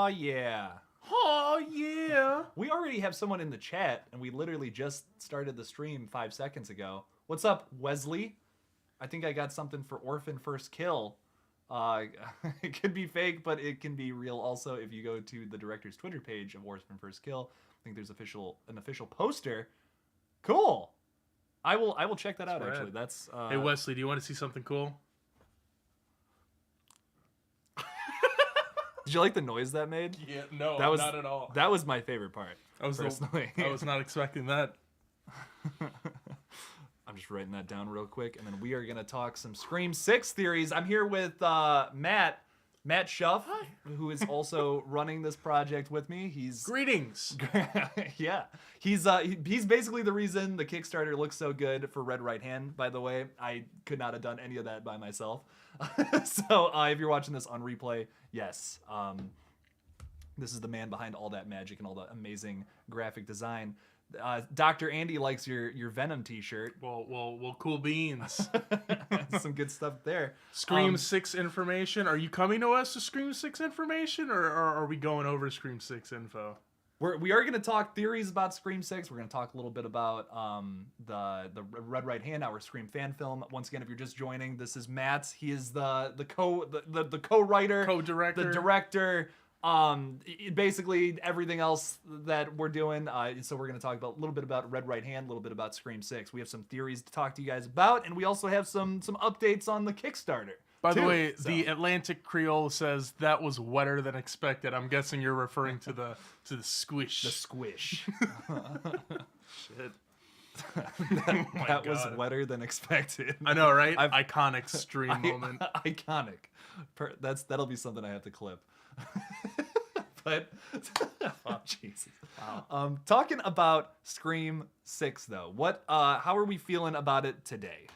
yeah. Oh, yeah. We already have someone in the chat, and we literally just started the stream 5 seconds ago. What's up, Wesley? I think I got something for Orphan First Kill. It could be fake, but it can be real also if you go to the director's Twitter page of Orphan First Kill. I think there's an official poster. Cool. I will check that out, actually. That's Hey, Wesley, do you want to see something cool? Did you like the noise that made? Yeah, no, not at all. That was my favorite part, personally. I was not expecting that. I'm just writing that down real quick, and then we are going to talk some Scream 6 theories. I'm here with Matt Schuff, who is also running this project with me. Greetings. Yeah. He's basically the reason the Kickstarter looks so good for Red Right Hand, by the way. I could not have done any of that by myself. So if you're watching this on replay, yes. This is the man behind all that magic and all that amazing graphic design. Dr. Andy likes your Venom t-shirt. Well, cool beans. Some good stuff there. Scream 6 information. Are you coming to us with Scream 6 information, or are we going over Scream 6 info? We are going to talk theories about Scream 6. We're going to talk a little bit about the Red Right Hand, our Scream fan film. Once again, if you're just joining, this is Matt. He is the co-writer, co-director, the director. Basically everything else that we're doing. So we're going to talk a little bit about Red Right Hand, a little bit about Scream 6. We have some theories to talk to you guys about, and we also have some updates on the Kickstarter. By the way, the Atlantic Creole says that was wetter than expected. I'm guessing you're referring to the squish. The squish. Shit. that was wetter than expected. I know, right? Iconic stream moment. Iconic. That'll be something I have to clip. But oh Jesus! Wow. Talking about Scream 6 though, how are we feeling about it today?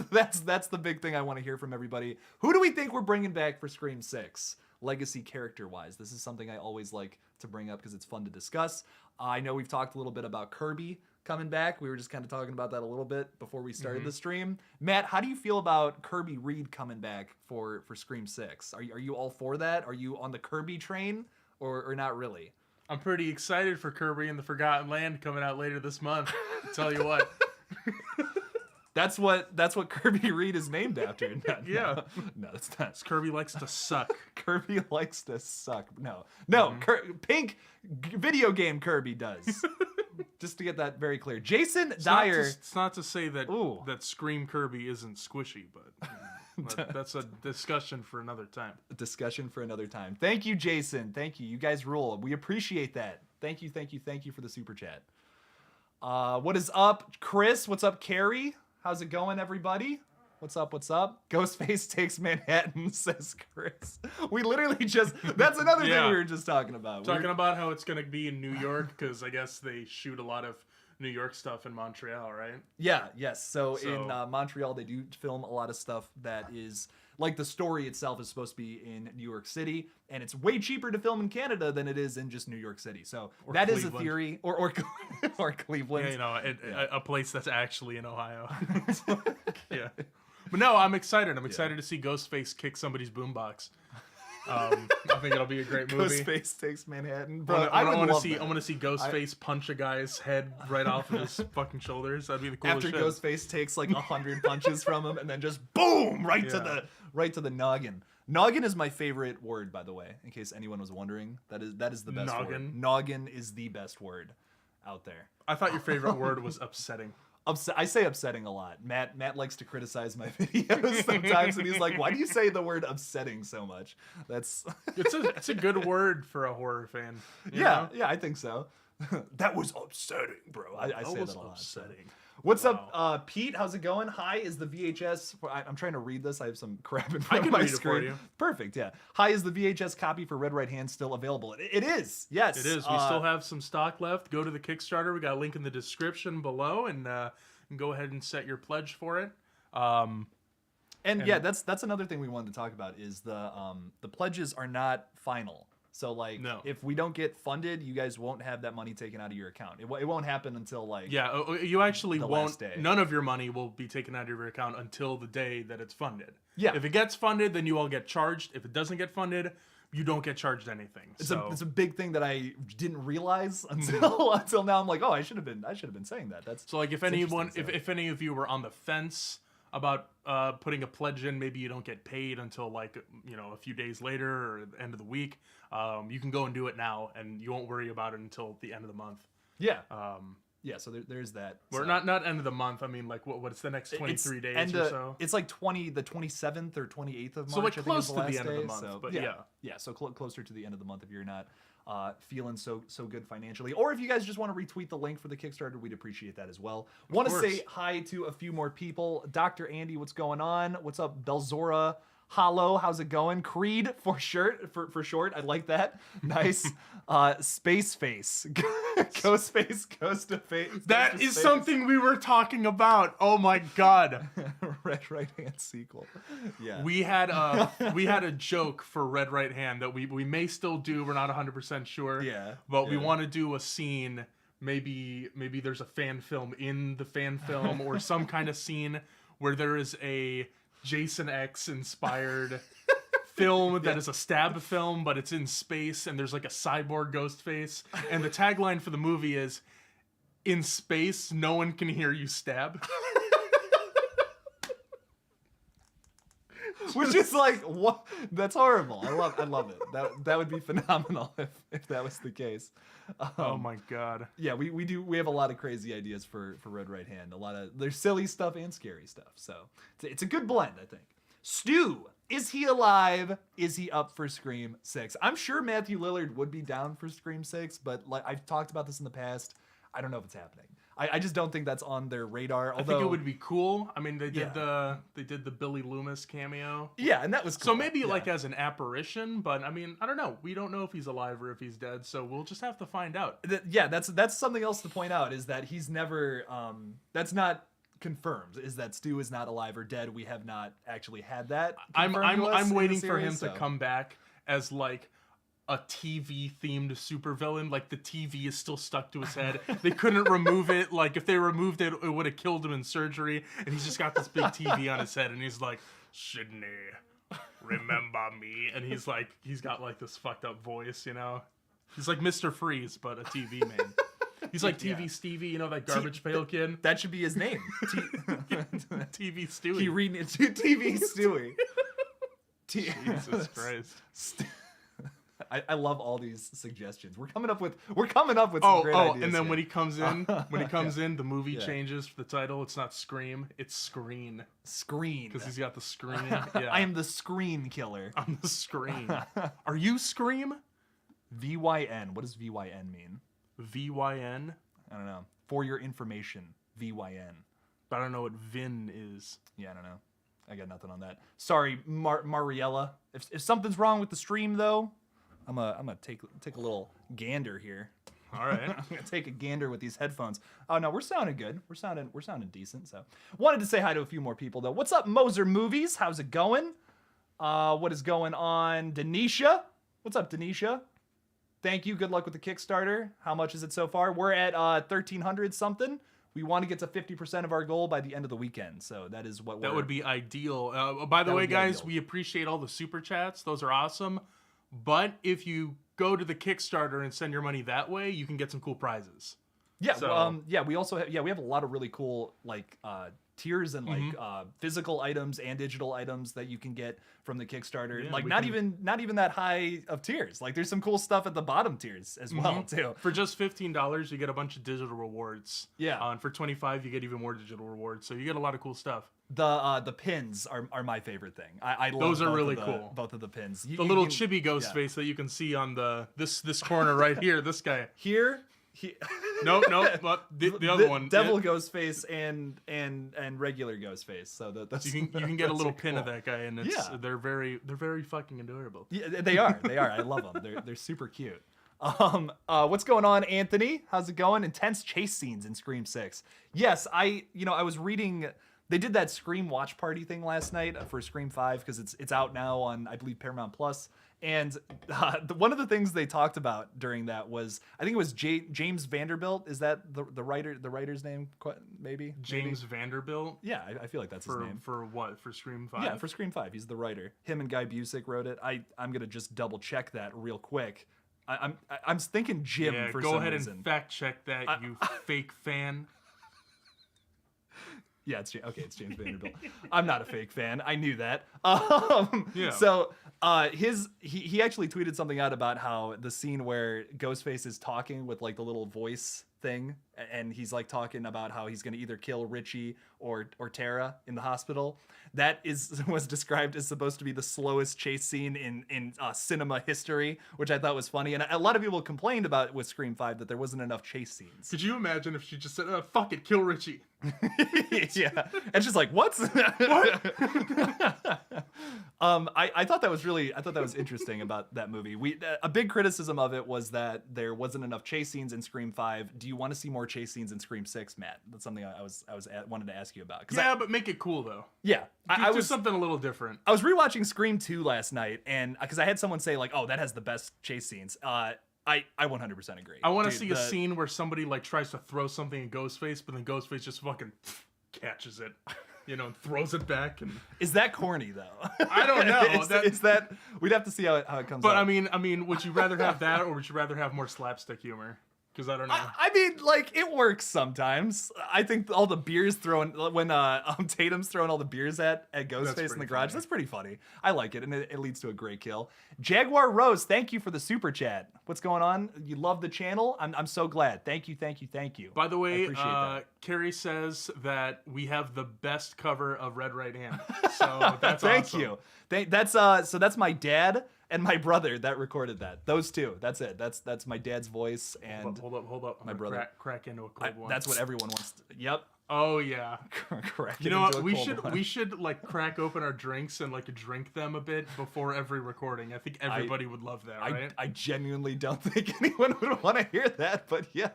That's the big thing I want to hear from everybody. Who do we think we're bringing back for Scream 6? Legacy character wise, this is something I always like to bring up because it's fun to discuss. I know we've talked a little bit about Kirby coming back. We were just kind of talking about that a little bit before we started the stream. Matt, how do you feel about Kirby Reed coming back for Scream 6? Are you all for that? Are you on the Kirby train or not really? I'm pretty excited for Kirby and the Forgotten Land coming out later this month. I'll tell you what. That's what Kirby Reed is named after. No, it's not. Kirby likes to suck. Kirby likes to suck. No. Pink video game Kirby does. Just to get that very clear. Jason Dyer. It's not to say that that Scream Kirby isn't squishy, but that's a discussion for another time. Thank you, Jason. Thank you. You guys rule. We appreciate that. Thank you for the super chat. What is up, Chris? What's up, Carrie? How's it going, everybody? What's up? Ghostface takes Manhattan, says Chris. We literally that's another thing we were just talking about. Talking about how it's going to be in New York, because I guess they shoot a lot of New York stuff in Montreal, right? Yes. So in Montreal, they do film a lot of stuff that is, like the story itself is supposed to be in New York City, and it's way cheaper to film in Canada than it is in just New York City. So that is a theory. Or Cleveland. Yeah, a place that's actually in Ohio. Yeah. But no, I'm excited. I'm excited to see Ghostface kick somebody's boombox. I think it'll be a great movie. Ghostface takes Manhattan. Bro, I want to see Ghostface punch a guy's head right off of his fucking shoulders. That'd be the coolest shit. After Ghostface takes like 100 punches from him, and then just boom right to the noggin. Noggin is my favorite word, by the way. In case anyone was wondering, that is the best word. Noggin is the best word out there. I thought your favorite word was upsetting. I say upsetting a lot. Matt likes to criticize my videos sometimes, and he's like, "Why do you say the word upsetting so much?" It's a good word for a horror fan. Yeah, I think so. That was upsetting, bro. I say that a lot. Upsetting. What's up, Pete? How's it going? Hi, is the VHS... I'm trying to read this. I have some crap in front of my screen. I can read it for you. Perfect, yeah. Hi, is the VHS copy for Red Right Hand still available? It is, yes. It is. We still have some stock left. Go to the Kickstarter. We got a link in the description below, and go ahead and set your pledge for it. And yeah, that's another thing we wanted to talk about is the pledges are not final. So, like, if we don't get funded, you guys won't have that money taken out of your account. It won't happen until, like, you actually won't. None of your money will be taken out of your account until the day that it's funded. Yeah. If it gets funded, then you all get charged. If it doesn't get funded, you don't get charged anything. It's a big thing that I didn't realize until now. I'm like, oh, I should have been saying that. That's so like if any of you were on the fence about putting a pledge in, maybe you don't get paid until like a few days later or the end of the week. You can go and do it now, and you won't worry about it until the end of the month. Yeah. Yeah, so there's that. We're not end of the month. I mean, like, what's the next 23 days or so? It's like the 27th or 28th of March. So like close to the end day, of the month. So, but yeah, so closer to the end of the month if you're not feeling so good financially, or if you guys just want to retweet the link for the Kickstarter, we'd appreciate that as well. Want to say hi to a few more people. Dr. Andy, what's going on? What's up, Belzora? Hollow, how's it going? Creed for short. I like that. Nice. Space Face. Ghost Face, Ghost of Face. That is something we were talking about. Oh my god. Red Right Hand sequel. Yeah. We had a joke for Red Right Hand that we may still do. We're not 100% sure. Yeah. But we want to do a scene. Maybe there's a fan film in the fan film or some kind of scene where there is a Jason X inspired film that is a stab film, but it's in space and there's like a cyborg ghost face. And the tagline for the movie is, "In space, no one can hear you stab." Which is like, what? That's horrible. I love it. That would be phenomenal if that was the case. Oh my god. Yeah, we have a lot of crazy ideas for Red Right Hand. There's silly stuff and scary stuff. So it's a good blend, I think. Stu, is he alive? Is he up for Scream 6? I'm sure Matthew Lillard would be down for Scream 6, but like I've talked about this in the past, I don't know if it's happening. I just don't think that's on their radar. Although, I think it would be cool. I mean, they did the Billy Loomis cameo. Yeah, and that was cool. So maybe like as an apparition, but I mean, I don't know. We don't know if he's alive or if he's dead, so we'll just have to find out. That's something else to point out, is that he's never that's not confirmed, is that Stu is not alive or dead. We have not actually had that. I'm waiting for him to come back as like a TV themed supervillain. Like the TV is still stuck to his head. They couldn't remove it. Like if they removed it, it would have killed him in surgery. And he's just got this big TV on his head, and he's like, "Sydney, remember me?" And he's got like this fucked up voice, you know. He's like Mr. Freeze, but a TV man. He's like TV Stevie, you know, that garbage pail kid. That should be his name. TV Stewie. He reading it to TV Stewie. Jesus Christ. I love all these suggestions. We're coming up with some great ideas. And then when he comes in, the movie changes the title. It's not Scream, it's Screen. Screen. Because he's got the screen. Yeah. I am the screen killer. I'm the screen. Are you Scream? VYN. What does VYN mean? VYN? I don't know. For your information, VYN. But I don't know what VIN is. Yeah, I don't know. I got nothing on that. Sorry, Mariella. If something's wrong with the stream, though, I'm gonna take a little gander here. All right. I'm gonna take a gander with these headphones. Oh no, we're sounding good. We're sounding decent. So wanted to say hi to a few more people though. What's up, Moser Movies? How's it going? What is going on, Denisha? What's up, Denisha? Thank you. Good luck with the Kickstarter. How much is it so far? We're at 1,300 something. We want to get to 50% of our goal by the end of the weekend. So that is what that would be ideal. By the way, guys, we appreciate all the super chats. Those are awesome. But if you go to the Kickstarter and send your money that way, you can get some cool prizes. Yeah. So, we also have, we have a lot of really cool like tiers and like physical items and digital items that you can get from the Kickstarter. Yeah, like not even that high of tiers. Like there's some cool stuff at the bottom tiers as well too. For just $15, you get a bunch of digital rewards. Yeah. And for $25, you get even more digital rewards. So you get a lot of cool stuff. The pins are my favorite thing. I love those are really cool. Both of the pins. The little chibi ghost face that you can see on this corner right here. This guy here. No, but the other one, Devil Ghost Face and regular Ghost Face. So that's you can get a little pin of that guy, and they're very fucking adorable. Yeah, they are. I love them. They're super cute. What's going on, Anthony? How's it going? Intense chase scenes in Scream 6. Yes, I was reading. They did that Scream watch party thing last night for Scream 5 because it's out now on, I believe, Paramount Plus. And one of the things they talked about during that was, I think it was James Vanderbilt. Is that the writer's name? Maybe James Vanderbilt. Yeah, I feel like that's his name. For what? For Scream 5? Yeah, for Scream 5. He's the writer. Him and Guy Busick wrote it. I'm gonna just double check that real quick. I'm thinking Jim for some reason. Go ahead and fact check that, you fake fan. Yeah, it's James Vanderbilt. I'm not a fake fan. I knew that. Yeah. So he actually tweeted something out about how the scene where Ghostface is talking with like the little voice thing, and he's like talking about how he's going to either kill Richie or Tara in the hospital. That was described as supposed to be the slowest chase scene in cinema history, which I thought was funny. And a lot of people complained about with Scream 5 that there wasn't enough chase scenes. Could you imagine if she just said, "Fuck it, kill Richie"? Yeah, and she's like, "What?" What? I thought that was interesting about that movie. A big criticism of it was that there wasn't enough chase scenes in Scream 5. Do you want to see more chase scenes in Scream 6, Matt? That's something I wanted to ask you about. Yeah, but make it cool though. Yeah, I was something a little different. I was rewatching Scream 2 last night, and because I had someone say like, "Oh, that has the best chase scenes." I 100% agree. I want to see a scene where somebody like tries to throw something at Ghostface, but then Ghostface just fucking catches it, and throws it back. And is that corny though? I don't know. Is that we'd have to see how it comes. But out. I mean, would you rather have that, or would you rather have more slapstick humor? Because I don't know. I mean, like, it works sometimes. I think all the beers thrown when Tatum's throwing all the beers at Ghostface in the garage. Funny. That's pretty funny. I like it, and it leads to a great kill. Jaguar Rose, thank you for the super chat. What's going on? You love the channel? I'm so glad. Thank you. By the way, Carrie says that we have the best cover of Red Right Hand. So that's thank awesome. you. So that's my dad and my brother that recorded that. Those two. That's it. That's my dad's voice and hold up. My brother crack into a cold one. That's what everyone wants. Yep. Oh yeah. Correct. You know what? We should like crack open our drinks and like drink them a bit before every recording. I think everybody would love that, right? I genuinely don't think anyone would want to hear that, but yeah.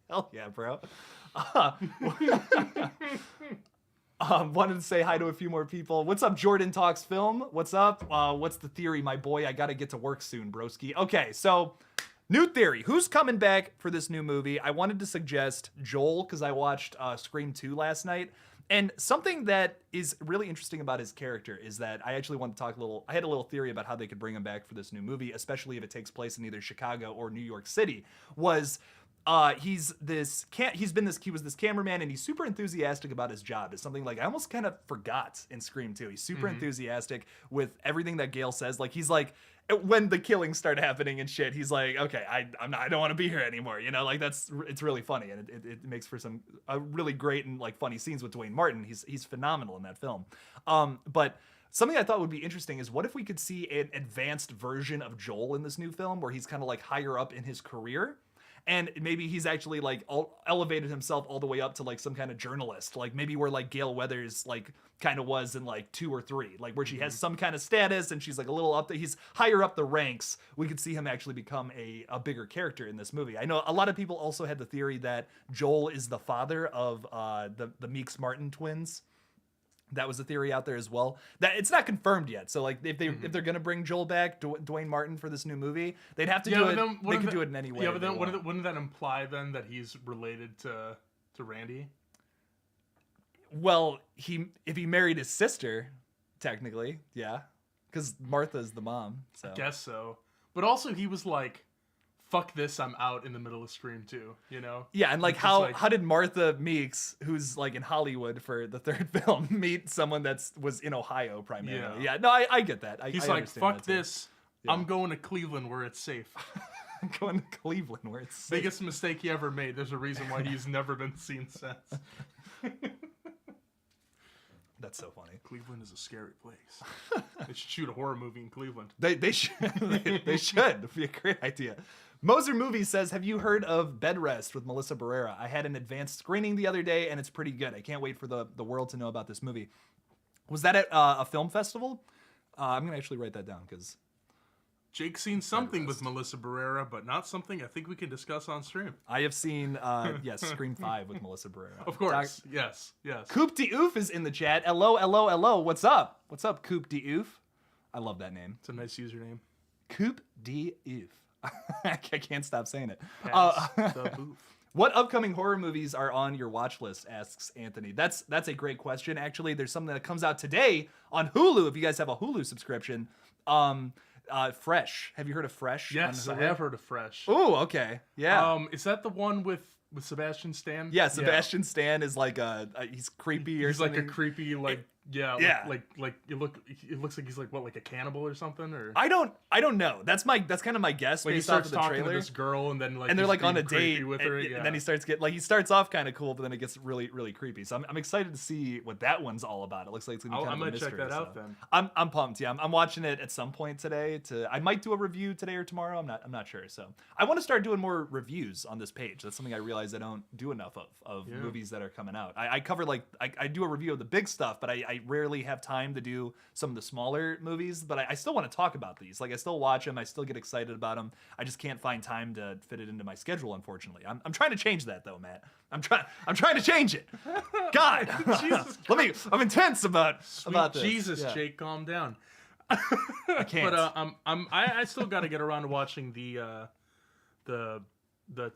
Hell yeah, bro. Wanted to say hi to a few more people. What's up, Jordan Talks Film? What's up? What's the theory, my boy? I gotta get to work soon, broski. Okay, so new theory. Who's coming back for this new movie? I wanted to suggest Joel because I watched Scream 2 last night. And something that is really interesting about his character is that I actually want to talk I had a little theory about how they could bring him back for this new movie, especially if it takes place in either Chicago or New York City. He was this cameraman, and he's super enthusiastic about his job. It's something like I almost kind of forgot in Scream 2. He's super enthusiastic with everything that Gale says. Like he's like, when the killings start happening and shit, he's like, okay, I don't want to be here anymore. Like it's really funny, and it makes for some really great and like funny scenes with Dwayne Martin. He's phenomenal in that film. But something I thought would be interesting is what if we could see an advanced version of Joel in this new film where he's kind of like higher up in his career. And maybe he's actually like elevated himself all the way up to like some kind of journalist, like maybe where like Gale Weathers like kind of was in like 2 or 3, like where she has some kind of status and she's like a little up there. He's higher up the ranks. We could see him actually become a bigger character in this movie. I know a lot of people also had the theory that Joel is the father of the Meeks Martin twins. That was a theory out there as well. That it's not confirmed yet. So like if they're gonna bring Joel back, Dwayne Martin for this new movie, they'd have to do it. They could do it in any way. Yeah, but then wouldn't that imply then that he's related to Randy? Well, if he married his sister, technically, yeah, because Martha's the mom. So. I guess so. But also he was like, fuck this, I'm out in the middle of Scream 2, Yeah, and like how did Martha Meeks, who's like in Hollywood for the 3rd film, meet someone that was in Ohio primarily? Yeah, no, I get that. He's like, fuck this, yeah. I'm going to Cleveland where it's safe. I'm going to Cleveland where it's safe. Biggest mistake he ever made. There's a reason why he's never been seen since. That's so funny. Cleveland is a scary place. They should shoot a horror movie in Cleveland. They should. They should. It'd be a great idea. Moser Movies says, have you heard of Bed Rest with Melissa Barrera? I had an advanced screening the other day, and it's pretty good. I can't wait for the world to know about this movie. Was that at a film festival? I'm going to actually write that down because... Jake's seen something with Melissa Barrera, but not something I think we can discuss on stream. I have seen, Scream 5 with Melissa Barrera. Of course. Yes. Coop de Oof is in the chat. Hello. What's up? What's up, Coop de Oof? I love that name. It's a nice username. Coupe de Oeuf. I can't stop saying it. Pass the booth. What upcoming horror movies are on your watch list, asks Anthony. That's a great question, actually. There's something that comes out today on Hulu, if you guys have a Hulu subscription. Fresh. Have you heard of Fresh? Yes, I have heard of Fresh. Oh, okay. Yeah. Is that the one with Sebastian Stan? Yeah, Sebastian Stan is like he's creepy or something. He's like a creepy, like, like it looks like he's like a cannibal or something, or I don't know. That's kind of my guess like based he starts off of the talking trailer. to this girl, and then they're like on a date with her, and then he starts off kind of cool, but then it gets really, really creepy. So I'm excited to see what that one's all about. It looks like it's gonna be kind of a mystery. I might check that out then. I'm pumped. Yeah, I'm watching it at some point today. I might do a review today or tomorrow. I'm not sure. So I want to start doing more reviews on this page. That's something I realize I don't do enough of movies that are coming out. I cover I do a review of the big stuff, but I rarely have time to do some of the smaller movies, but I still want to talk about these. Like, I still watch them, I still get excited about them. I just can't find time to fit it into my schedule, unfortunately. I'm trying to change that though, Matt. I'm trying to change it. God, I'm intense about this. Jesus, yeah. Jake, calm down. I can't. But I still got to get around to watching the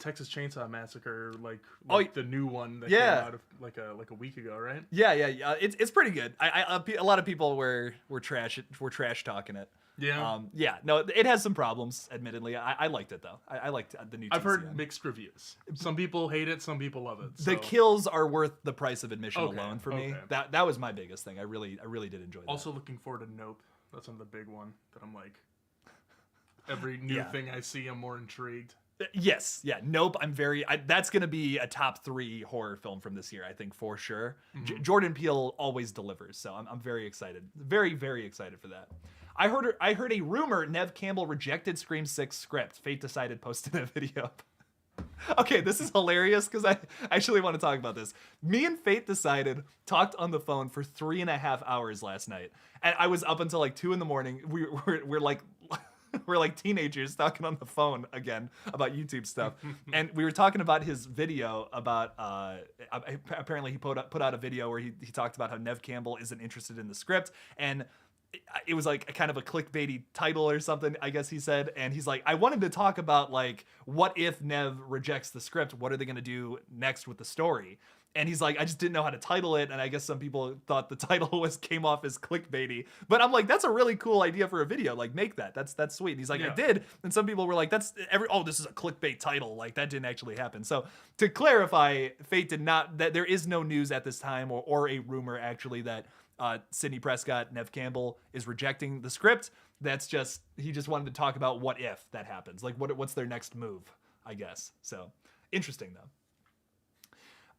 Texas Chainsaw Massacre, like the new one that came out of like a week ago, right? Yeah. It's pretty good. A lot of people were trash talking it. Yeah. No, it has some problems. Admittedly, I liked it though. I liked the new. I've heard mixed reviews. Some people hate it. Some people love it. So. The kills are worth the price of admission alone for me. That was my biggest thing. I really did enjoy that. Also looking forward to Nope. That's another big one that I'm like. Every new thing I see, I'm more intrigued. Yes, yeah, Nope. That's gonna be a top 3 horror film from this year, I think, for sure. Mm-hmm. Jordan Peele always delivers, so I'm very excited, very, very excited for that. I heard a rumor Neve Campbell rejected Scream 6 script. Fate Decided posted a video. Okay, this is hilarious because I actually want to talk about this. Me and Fate Decided talked on the phone for 3.5 hours last night, and I was up until like 2 a.m. We're like. We're like teenagers talking on the phone again about YouTube stuff. And we were talking about his video about, apparently he put out a video where he talked about how Neve Campbell isn't interested in the script. And it was like a kind of a clickbaity title or something, I guess he said. And he's like, I wanted to talk about like, what if Neve rejects the script? What are they going to do next with the story? And he's like, I just didn't know how to title it, and I guess some people thought the title came off as clickbaity. But I'm like, that's a really cool idea for a video. Like, make that. That's sweet. And he's like, I did. And some people were like, this is a clickbait title. Like, that didn't actually happen. So to clarify, Fate did not. That there is no news at this time, or a rumor actually that Sidney Prescott, Neve Campbell is rejecting the script. That's just he just wanted to talk about what if that happens. Like, what's their next move? I guess. So interesting though.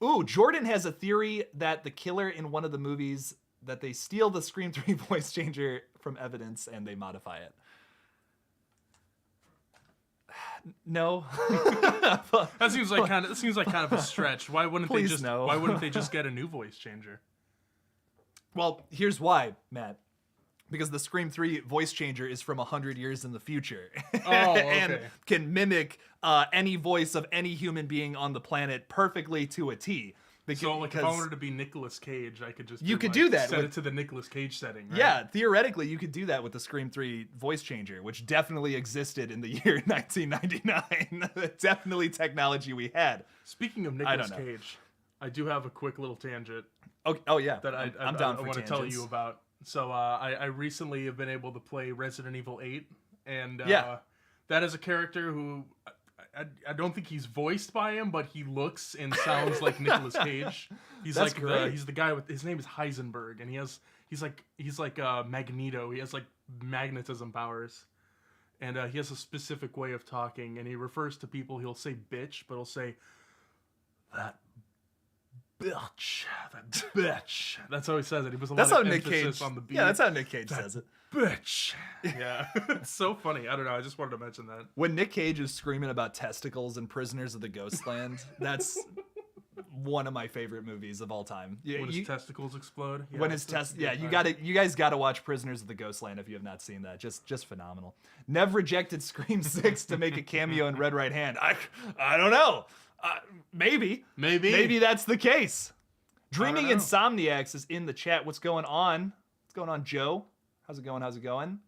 Ooh, Jordan has a theory that the killer in one of the movies, that they steal the Scream 3 voice changer from evidence and they modify it. No. That seems like kind of a stretch. Why wouldn't they just get a new voice changer? Well, here's why, Matt. Because the Scream 3 voice changer is from 100 years in the future. And can mimic any voice of any human being on the planet perfectly to a T. If I wanted to be Nicolas Cage, I could just set it to the Nicolas Cage setting, right? Yeah, theoretically, you could do that with the Scream 3 voice changer, which definitely existed in the year 1999. Definitely technology we had. Speaking of Nicolas Cage, I do have a quick little tangent. Oh yeah. That I'm down for I want to tell you about. So I recently have been able to play Resident Evil 8, and that is a character who I don't think he's voiced by him, but he looks and sounds like Nicolas Cage. He's he's the guy with his name is Heisenberg, and he's like Magneto. He has like magnetism powers, and he has a specific way of talking, and he refers to people. He'll say bitch, but he'll say that. Bitch. That's how he says it. He puts a lot of emphasis on the beat. Yeah, that's how Nick Cage says it. Bitch. Yeah. It's so funny. I don't know. I just wanted to mention that. When Nick Cage is screaming about testicles and Prisoners of the Ghostland, that's one of my favorite movies of all time. When his testicles explode. Yeah, when his you guys gotta watch Prisoners of the Ghostland if you have not seen that. Just phenomenal. Neve rejected Scream 6 to make a cameo in Red Right Hand. I don't know. Maybe that's the case. Dreaming Insomniacs is in the chat. What's going on? What's going on, Joe? How's it going?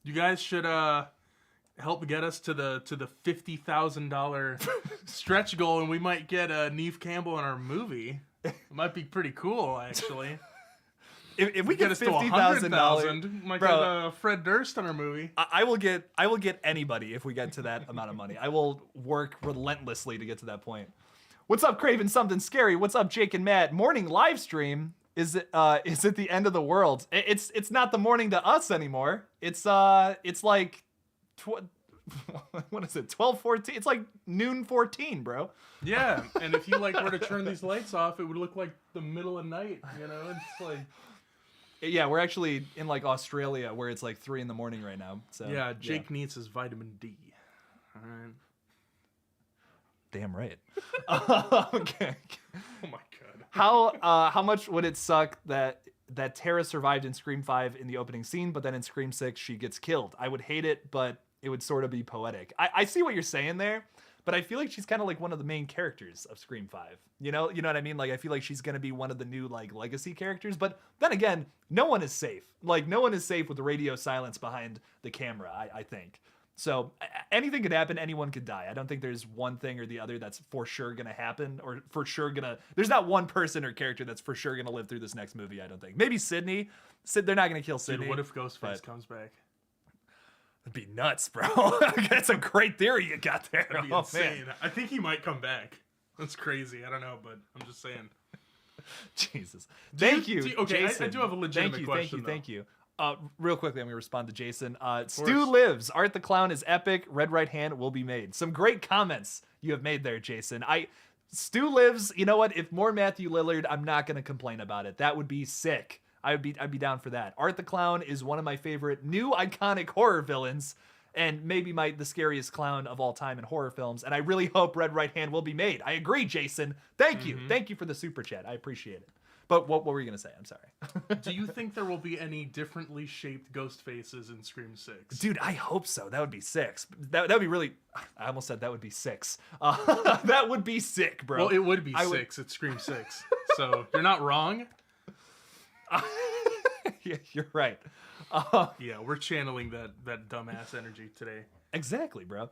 You guys should help get us to the $50,000 stretch goal, and we might get Neve Campbell in our movie. It might be pretty cool, actually. If we get $50,000, might get Fred Durst on our movie. I will get anybody if we get to that amount of money. I will work relentlessly to get to that point. What's up, Craven? Something scary. What's up, Jake and Matt? Morning live stream. Is it the end of the world? It's not the morning to us anymore. It's like what is it? 12:14. It's like noon 14, bro. Yeah, and if you were to turn these lights off, it would look like the middle of night. It's like. Yeah, we're actually in Australia where it's like 3 a.m. right now. So yeah, Jake needs his vitamin D. All right. Damn right. Okay. Oh my god. How much would it suck that Tara survived in Scream 5 in the opening scene, but then in Scream 6 she gets killed? I would hate it, but it would sort of be poetic. I see what you're saying there, but I feel like she's kind of like one of the main characters of Scream 5. You know what I mean? I feel like she's gonna be one of the new legacy characters. But then again, no one is safe. No one is safe with the radio silence behind the camera. I think. So anything could happen. Anyone could die. I don't think there's one thing or the other that's for sure gonna happen, or for sure gonna. There's not one person or character that's for sure gonna live through this next movie. I don't think. Maybe Sydney. They're not gonna kill Sydney. Dude, what if Ghostface comes back? That'd be nuts, bro. That's a great theory you got there. That'd be insane. Man. I think he might come back. That's crazy. I don't know, but I'm just saying. Jesus. Thank you. Okay, I do have a legitimate question. Thank you. Real quickly, I'm going to respond to Jason. Stu lives. Art the Clown is epic. Red right hand will be made. Some great comments you have made there, Jason. Stu lives. You know what? If more Matthew Lillard, I'm not going to complain about it. That would be sick. I'd be down for that. Art the Clown is one of my favorite new iconic horror villains, and maybe the scariest clown of all time in horror films. And I really hope Red Right Hand will be made. I agree, Jason. Thank you. Thank you for the super chat. I appreciate it. But what were you going to say? I'm sorry. Do you think there will be any differently shaped ghost faces in Scream 6? Dude, I hope so. That would be sick. That would be really... I almost said that would be 6. That would be sick, bro. Well, it would be 6. It's Scream 6. So you're not wrong. Yeah, you're right. Yeah, we're channeling that dumbass energy today. Exactly, bro.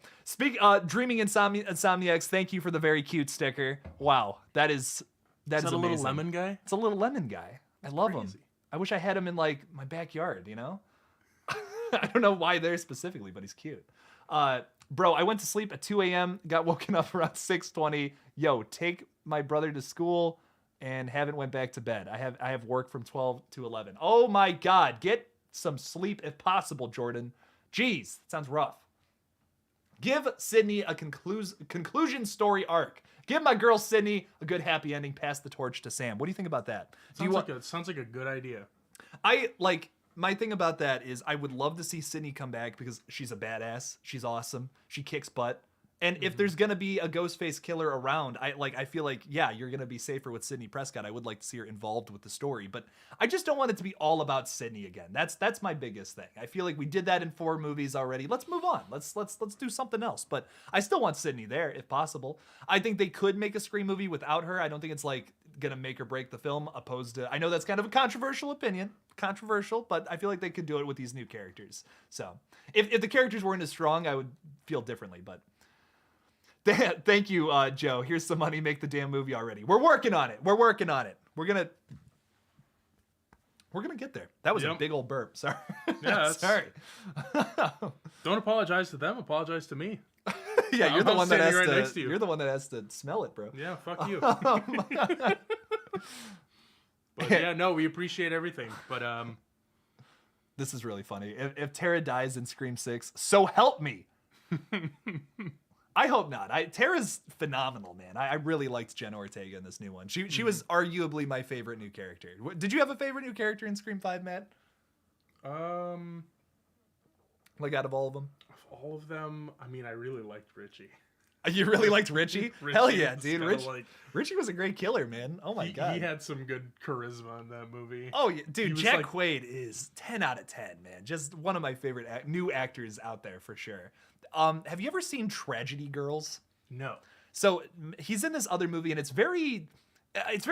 Dreaming Insomniacs, thank you for the very cute sticker. Wow, that is amazing. Little lemon guy? It's a little lemon guy. I love him. I wish I had him in my backyard, you know? I don't know why there specifically, but he's cute. Bro, I went to sleep at 2 a.m., got woken up around 6:20. Yo, take my brother to school and haven't went back to bed. I have work from 12 to 11. Oh my God, get some sleep if possible, Jordan. Jeez, that sounds rough. Give Sydney a conclusion story arc. Give my girl Sydney a good happy ending. Pass the torch to Sam. What do you think about that? Sounds like a good idea. My thing about that is I would love to see Sydney come back because she's a badass. She's awesome. She kicks butt. And if there's gonna be a Ghostface killer around, I feel like, yeah, you're gonna be safer with Sydney Prescott. I would like to see her involved with the story, but I just don't want it to be all about Sydney again. That's my biggest thing. I feel like we did that in 4 movies already. Let's move on. Let's do something else. But I still want Sydney there if possible. I think they could make a Scream movie without her. I don't think it's gonna make or break the film. Opposed to, I know that's kind of a controversial opinion. Controversial, but I feel like they could do it with these new characters. So if the characters weren't as strong, I would feel differently. But thank you, Joe. Here's some money. Make the damn movie already. We're working on it. We're gonna get there. That was a big old burp. Sorry. Yeah, sorry. Don't apologize to them. Apologize to me. Yeah, you're the one that has to. You're the one that has to smell it, bro. Yeah, fuck you. But yeah, no, we appreciate everything. But this is really funny. If Tara dies in Scream 6, so help me. I hope not. Tara's phenomenal, man. I really liked Jenna Ortega in this new one. She was arguably my favorite new character. Did you have a favorite new character in Scream 5, Matt? Out of all of them? Of all of them, I mean, I really liked Richie. You really liked Richie? Hell yeah, dude. Richie was a great killer, man. Oh my God. He had some good charisma in that movie. Oh, yeah. Dude, Jack Quaid is 10 out of 10, man. Just one of my favorite new actors out there for sure. Have you ever seen Tragedy Girls? No. So he's in this other movie, and it's very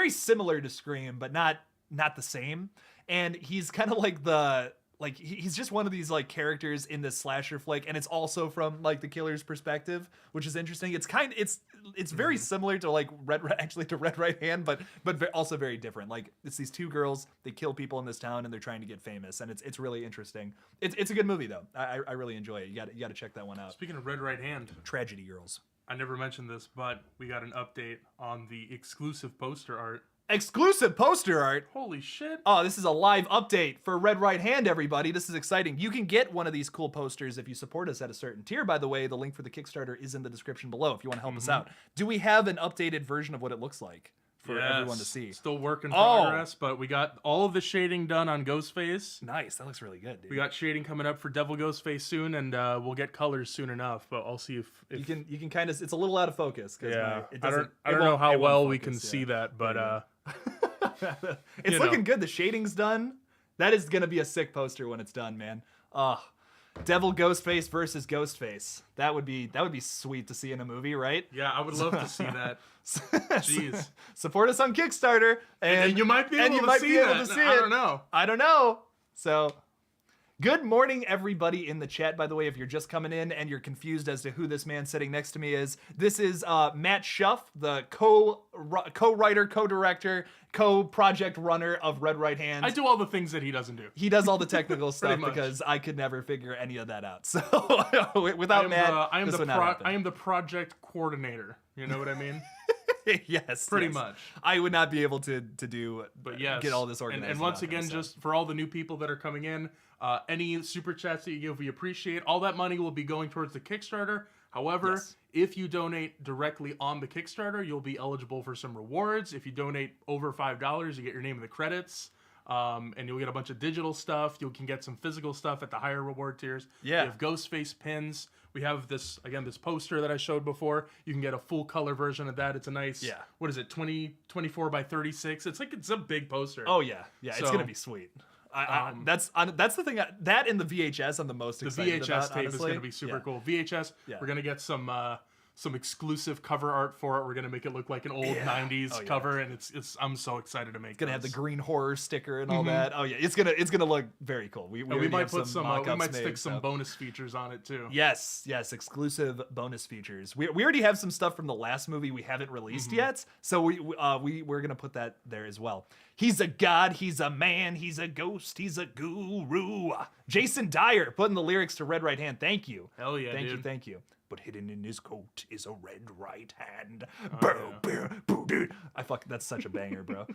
similar to Scream, but not the same. And he's kind of like like he's just one of these like characters in this slasher flick, and it's also from like the killer's perspective, which is interesting. It's very similar to like Red Right Hand, but also very different. Like it's these two girls, they kill people in this town and they're trying to get famous, and it's really interesting. It's a good movie though. I really enjoy it. You got to check that one out. Speaking of Red Right Hand, Tragedy Girls. I never mentioned this, but we got an update on the exclusive poster art. Exclusive poster art. Holy shit. Oh, this is a live update for Red Right Hand, everybody. This is exciting. You can get one of these cool posters if you support us at a certain tier, by the way. The link for the Kickstarter is in the description below if you want to help us out. Do we have an updated version of what it looks like for everyone to see? Still work in progress, but we got all of the shading done on Ghostface. Nice. That looks really good, dude. We got shading coming up for Devil Ghostface soon, and we'll get colors soon enough, but I'll see if you can kind of, it's a little out of focus. Yeah. I don't know how well we can see that, but it's looking good. The shading's done. That is gonna be a sick poster when it's done, man. Devil Ghostface versus Ghostface. That would be sweet to see in a movie, right? Yeah, I would love to see that. Jeez. Support us on Kickstarter, and you might be able to see that. I don't know. So, good morning, everybody in the chat, by the way, if you're just coming in and you're confused as to who this man sitting next to me is. This is Matt Schuff, the co-writer, co-director, co-project runner of Red Right Hand. I do all the things that he doesn't do. He does all the technical stuff because I could never figure any of that out. So, without Matt, this would not happen. I am the project coordinator. You know what I mean? Yes, pretty much. I would not be able to do, but yes, get all this organized. And once again, just for all the new people that are coming in, any super chats that you give, we appreciate. All that money will be going towards the Kickstarter. However, if you donate directly on the Kickstarter, you'll be eligible for some rewards. If you donate over $5, you get your name in the credits. And you'll get a bunch of digital stuff. You can get some physical stuff at the higher reward tiers. Yeah. We have Ghostface pins. We have this poster that I showed before. You can get a full color version of that. It's a nice, what is it, 24 by 36? It's a big poster. Oh, yeah. Yeah, so, it's going to be sweet. That's the thing. That and the VHS I'm the most excited about, the VHS tape is going to be super cool. VHS, we're going to get some exclusive cover art for it. We're gonna make it look like an old 90s cover, and it's I'm so excited to make it. It's gonna have the green horror sticker and all that. Oh yeah, it's gonna look very cool. We might put some we might stick some bonus features on it too. Yes, exclusive bonus features. We already have some stuff from the last movie we haven't released yet, so we're gonna put that there as well. He's a god, he's a man, he's a ghost, he's a guru. Jason Dyer putting the lyrics to Red Right Hand. Thank you. Hell yeah, dude. Thank you. But hidden in his coat is a red right hand. That's such a banger, bro.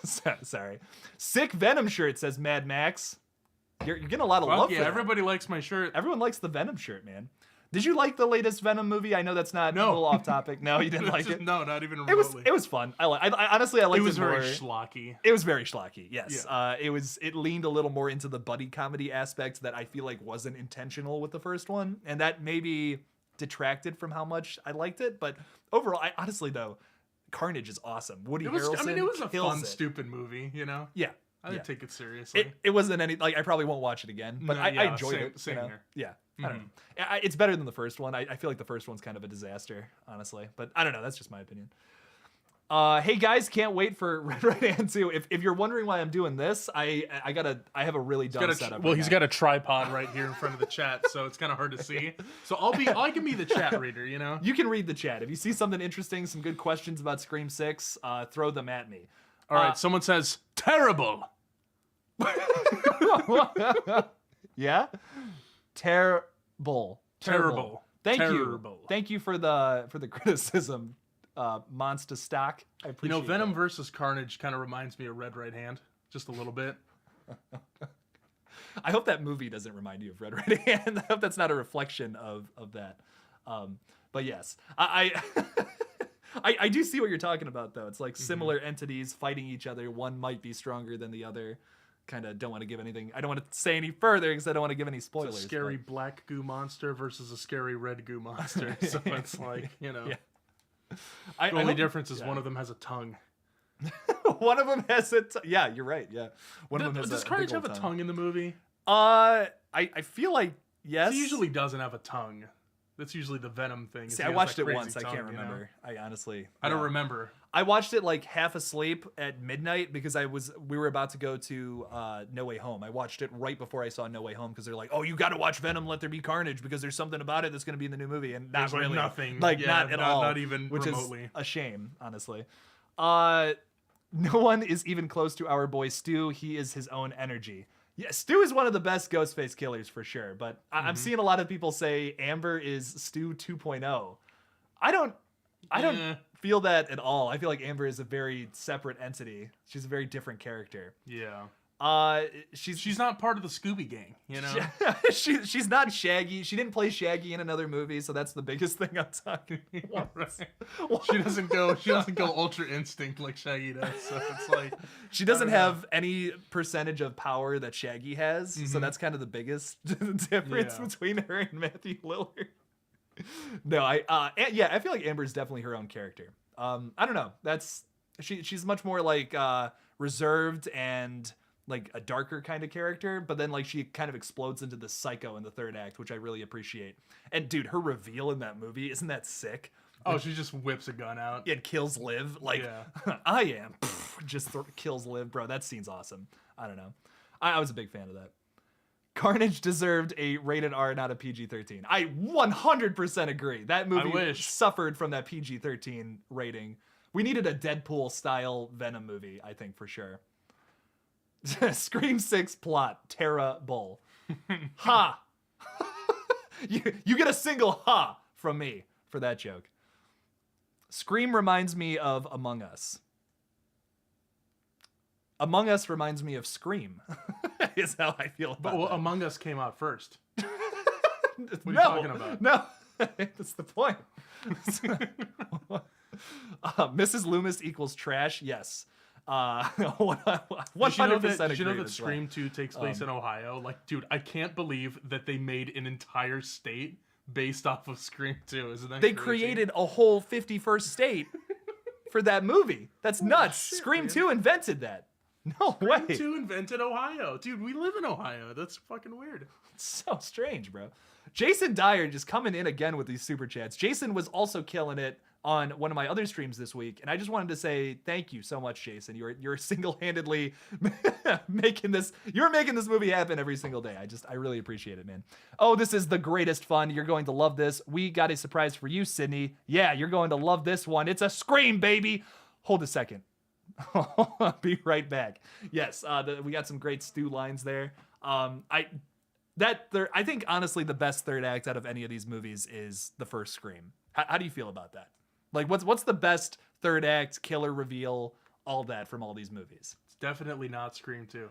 Sorry. Sick Venom shirt, says Mad Max. You're getting a lot of love for that. Everybody likes my shirt. Everyone likes the Venom shirt, man. Did you like the latest Venom movie? I know that's not a little off topic. No, you didn't like it? No, not even remotely. It was fun. I honestly liked it more. It was very schlocky. It was very schlocky, yes. Yeah. It leaned a little more into the buddy comedy aspect that I feel like wasn't intentional with the first one. And that maybe detracted from how much I liked it. But overall, honestly though, Carnage is awesome. Woody Harrelson it was a fun, stupid movie, you know? Yeah. I didn't take it seriously. It wasn't any, like, I probably won't watch it again, but I enjoyed it. Same here. Yeah. I don't know. It's better than the first one. I feel like the first one's kind of a disaster, honestly. But I don't know. That's just my opinion. Hey guys, can't wait for Red Right Hand 2. If you're wondering why I'm doing this, I have a really dumb setup. Well, he's got a tripod right here in front of the chat, so it's kind of hard to see. So I can be the chat reader, you know. You can read the chat. If you see something interesting, some good questions about Scream 6, throw them at me. All right. Someone says terrible. Yeah. Terrible. Thank you for the criticism, Monster Stock. I appreciate Venom versus Carnage kind of reminds me of Red Right Hand, just a little bit. I hope that movie doesn't remind you of Red Right Hand. I hope that's not a reflection of that. But yes, I do see what you're talking about, though. It's like similar entities fighting each other. One might be stronger than the other. Kind of don't want to give anything. I don't want to say any further because I don't want to give any spoilers. It's a scary black goo monster versus a scary red goo monster. So it's like, you know. Yeah. The only difference is one of them has a tongue. One of them has a yeah, you're right. Yeah. One of them has Does Carriage have a tongue in the movie? I feel like yes. He usually doesn't have a tongue. That's usually the Venom thing. See, I watched it once. I can't remember. I honestly... I don't remember. I watched it like half asleep at midnight because we were about to go to No Way Home. I watched it right before I saw No Way Home because they're like, oh, you got to watch Venom, Let There Be Carnage because there's something about it that's going to be in the new movie. And not really. Nothing. Like, not at all. Not even which remotely. Is a shame, honestly. No one is even close to our boy Stu. He is his own energy. Yeah, Stu is one of the best Ghostface killers for sure, but I'm seeing a lot of people say Amber is Stu 2.0. I don't feel that at all. I feel like Amber is a very separate entity. She's a very different character. Yeah. She's not part of the Scooby Gang, you know? She's not Shaggy. She didn't play Shaggy in another movie, so that's the biggest thing I'm talking about. Right. She doesn't go Ultra Instinct like Shaggy does, so it's like she doesn't have any percentage of power that Shaggy has, so that's kind of the biggest difference between her and Matthew Lillard. No, I feel like Amber is definitely her own character. I don't know. She's much more like reserved and like a darker kind of character, but then like she kind of explodes into the psycho in the third act, which I really appreciate. And dude, her reveal in that movie, isn't that sick? Oh, she just whips a gun out. And kills Liv. Like, I am. Just kills Liv, bro. That scene's awesome. I don't know. I was a big fan of that. Carnage deserved a rated R, not a PG-13. I 100% agree. That movie suffered from that PG-13 rating. We needed a Deadpool-style Venom movie, I think, for sure. Scream 6 plot, terrible. Ha! You get a single ha from me for that joke. Scream reminds me of Among Us. Among Us reminds me of Scream. Is how I feel about that. Among Us came out first. What are you talking about? No, that's the point. Mrs. Loomis equals trash. Yes. 100% Did you know that Scream 2 takes place in Ohio? Like, dude, I can't believe that they made an entire state based off of Scream 2. Isn't that They crazy? created a whole 51st state for that movie. That's nuts. Shit, Scream 2 invented that. No way. Scream 2 invented Ohio. Dude, we live in Ohio. That's fucking weird. It's so strange, bro. Jason Dyer just coming in again with these super chats. Jason was also killing it on one of my other streams this week, and I just wanted to say thank you so much, Jason. You're single-handedly making this movie happen every single day. I really appreciate it, man. Oh, this is the greatest fun. You're going to love this. We got a surprise for you, Sydney. Yeah, you're going to love this one. It's a Scream, baby. Hold a second. I'll be right back. Yes, we got some great Stu lines there. I think honestly the best third act out of any of these movies is the first Scream. How do you feel about that? Like, what's the best third act, killer reveal, all that from all these movies? It's definitely not Scream 2.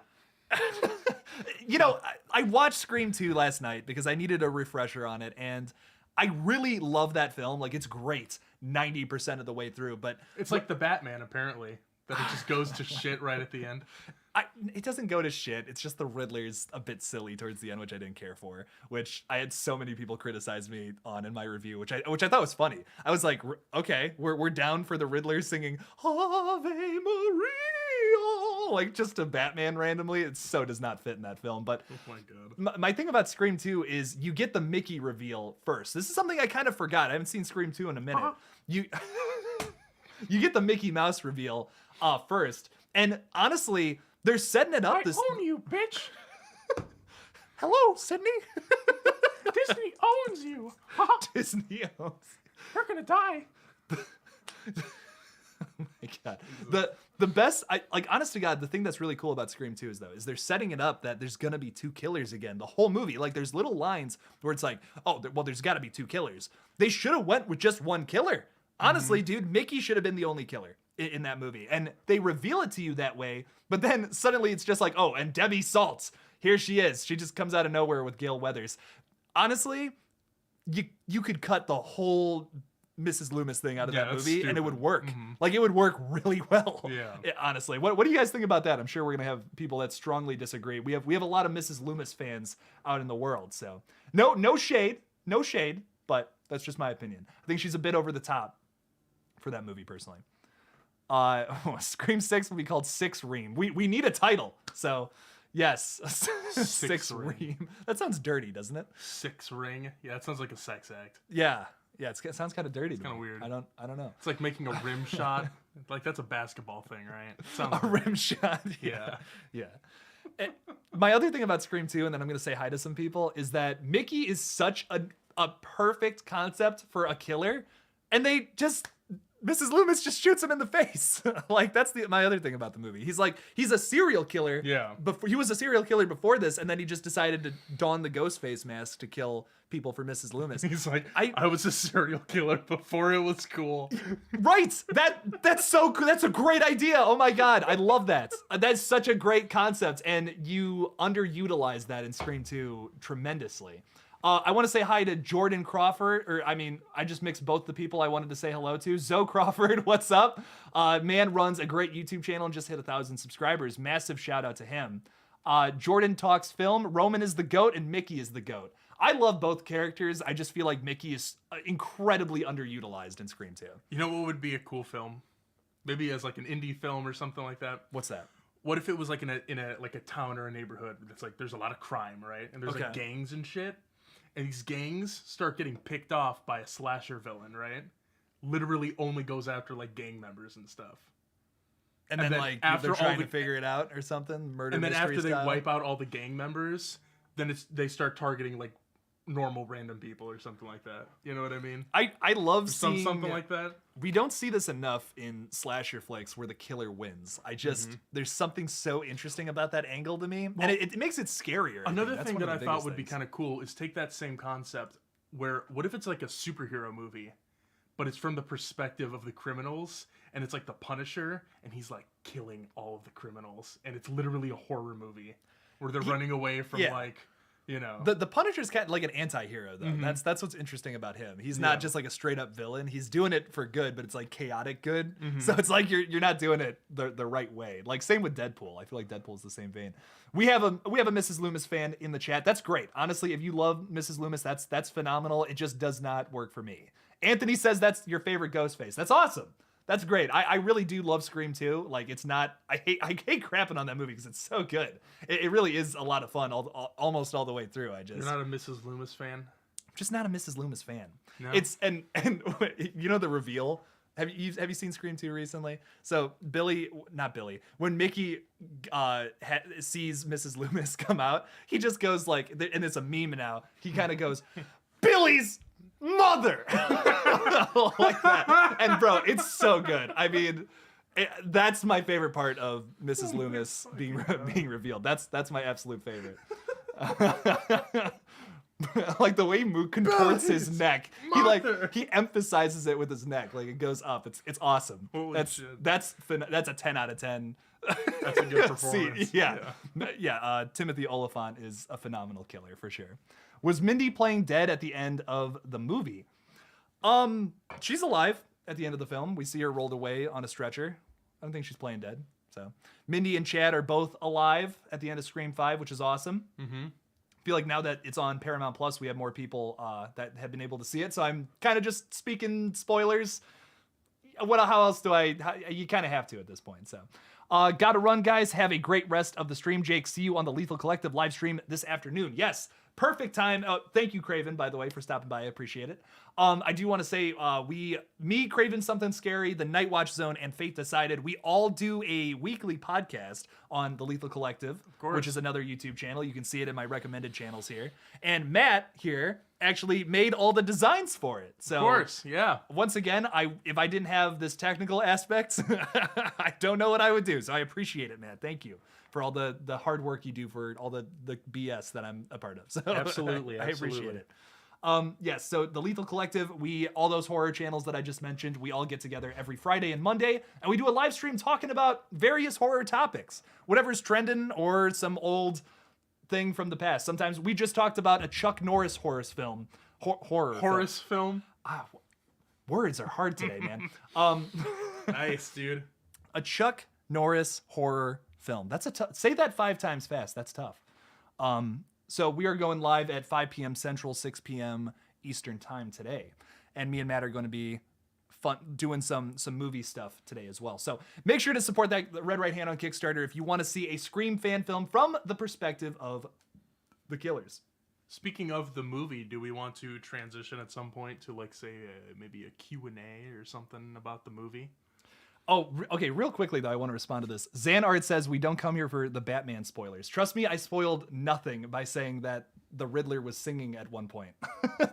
You know, I watched Scream 2 last night because I needed a refresher on it, and I really love that film. Like, it's great 90% of the way through, but it's like the Batman, apparently, that it just goes to shit right at the end. It doesn't go to shit. It's just the Riddler's a bit silly towards the end, which I didn't care for, which I had so many people criticize me on in my review, which I thought was funny. I was like, okay, we're down for the Riddler singing Ave Maria, like just a Batman randomly. It so does not fit in that film. But oh my God. My thing about Scream 2 is you get the Mickey reveal first. This is something I kind of forgot. I haven't seen Scream 2 in a minute. You get the Mickey Mouse reveal first, and honestly, they're setting it up. I own you, bitch. Hello, Sydney. Disney owns you. Disney owns you. You're gonna die. Oh my God. The best, honest to God, the thing that's really cool about Scream 2 is they're setting it up that there's gonna be two killers again. The whole movie, like there's little lines where it's like, oh, well, there's got to be two killers. They should have went with just one killer. Honestly, dude, Mickey should have been the only killer in that movie. And they reveal it to you that way, but then suddenly it's just like, oh, and Debbie Saltz, here she is. She just comes out of nowhere with Gale Weathers. Honestly, you could cut the whole Mrs. Loomis thing out of that movie, stupid. And it would work. Like, it would work really well. Yeah. Honestly. What do you guys think about that? I'm sure we're going to have people that strongly disagree. We have a lot of Mrs. Loomis fans out in the world, so no shade, but that's just my opinion. I think she's a bit over the top for that movie, personally. Scream 6 will be called Six Ream. We need a title. So Yes. Six ring. That sounds dirty, doesn't it? Six ring. Yeah, it sounds like a sex act. Yeah. Yeah, it sounds kind of dirty. It's kind of weird. I don't know. It's like making a rim shot. Like that's a basketball thing, right? It sounds a rim shot. Yeah. Yeah. And my other thing about Scream 2, and then I'm going to say hi to some people, is that Mickey is such a perfect concept for a killer, and they just... Mrs. Loomis just shoots him in the face. Like, that's my other thing about the movie. He's a serial killer. Yeah. He was a serial killer before this, and then he just decided to don the ghost face mask to kill people for Mrs. Loomis. He's like, I was a serial killer before it was cool. Right. That's so cool. That's a great idea. Oh my God. I love that. That's such a great concept, and you underutilize that in Scream 2 tremendously. I want to say hi to Jordan Crawford, I just mixed both the people I wanted to say hello to. Zoe Crawford, what's up? Man runs a great YouTube channel and just hit 1,000 subscribers. Massive shout out to him. Jordan talks film. Roman is the GOAT and Mickey is the GOAT. I love both characters. I just feel like Mickey is incredibly underutilized in Scream 2. You know what would be a cool film? Maybe as like an indie film or something like that. What's that? What if it was like in a town or a neighborhood that's like there's a lot of crime, right? And there's like gangs and shit. And these gangs start getting picked off by a slasher villain, right? Literally only goes after like gang members and stuff. And then like after they're trying to figure it out or something, murder mystery style. And then after they wipe out all the gang members, then they start targeting like normal random people or something like that. You know what I mean? I love seeing something like that. We don't see this enough in slasher flicks where the killer wins. There's something so interesting about that angle to me, and it makes it scarier. Another thing that I thought would be kind of cool is take that same concept where what if it's like a superhero movie, but it's from the perspective of the criminals, and it's like the Punisher, and he's like killing all of the criminals, and it's literally a horror movie where they're running away from like... You know, the Punisher's kind of like an anti-hero though. Mm-hmm. That's what's interesting about him. He's not just like a straight up villain. He's doing it for good, but it's like chaotic good. Mm-hmm. So it's like you're not doing it the right way. Like same with Deadpool. I feel like Deadpool's the same vein. We have a Mrs. Loomis fan in the chat. That's great. Honestly, if you love Mrs. Loomis, that's phenomenal. It just does not work for me. Anthony says that's your favorite Ghostface. That's awesome. That's great. I really do love Scream 2. Like, it's not... I hate crapping on that movie because it's so good. It really is a lot of fun almost all the way through. You're not a Mrs. Loomis fan? I'm just not a Mrs. Loomis fan. No? It's... And you know the reveal? Have you seen Scream 2 recently? So when Mickey sees Mrs. Loomis come out, he just goes like... And it's a meme now. He kind of goes, Billy's... mother like that, and bro, it's so good. I mean, that's my favorite part of Mrs. Loomis being revealed. That's my absolute favorite. Like the way Mook contorts his neck, he emphasizes it with his neck, like it goes up. It's awesome. That's a 10 out of 10. That's a good performance. Yeah. Timothy Oliphant is a phenomenal killer for sure. Was Mindy playing dead at the end of the movie? She's alive at the end of the film. We see her rolled away on a stretcher. I don't think she's playing dead. So Mindy and Chad are both alive at the end of Scream 5, which is awesome. Mm-hmm. I feel like now that it's on Paramount Plus, we have more people that have been able to see it. So I'm kind of just speaking spoilers. How else do you kind of have to at this point. So gotta run, guys. Have a great rest of the stream. Jake, see you on the Lethal Collective live stream this afternoon. Yes. Perfect time. Thank you, Craven, by the way, for stopping by. I appreciate it. I do want to say, me, Craven, Something Scary, the Night Watch Zone, and Fate Decided, we all do a weekly podcast on the Lethal Collective, which is another YouTube channel. You can see it in my recommended channels here. And Matt here actually made all the designs for it. So, of course, yeah. Once again, if I didn't have this technical aspect, I don't know what I would do. So I appreciate it, Matt. Thank you for all the hard work you do for all the BS that I'm a part of. So absolutely. I appreciate it. Yes, so the Lethal Collective, all those horror channels that I just mentioned, we all get together every Friday and Monday, and we do a live stream talking about various horror topics, whatever's trending or some old thing from the past. Sometimes we just talked about a Chuck Norris horror film. Words are hard today, man. Nice, dude. A Chuck Norris horror film. That's say that 5 times fast. That's tough. So we are going live at 5 p.m. Central, 6 p.m. Eastern time today. And me and Matt are going to be fun doing some movie stuff today as well. So make sure to support that Red Right Hand on Kickstarter if you want to see a Scream fan film from the perspective of the killers. Speaking of the movie, do we want to transition at some point to like say maybe a Q&A or something about the movie? Oh, okay, real quickly though, I want to respond to this. Zanart says we don't come here for the Batman spoilers. Trust me, I spoiled nothing by saying that the Riddler was singing at one point.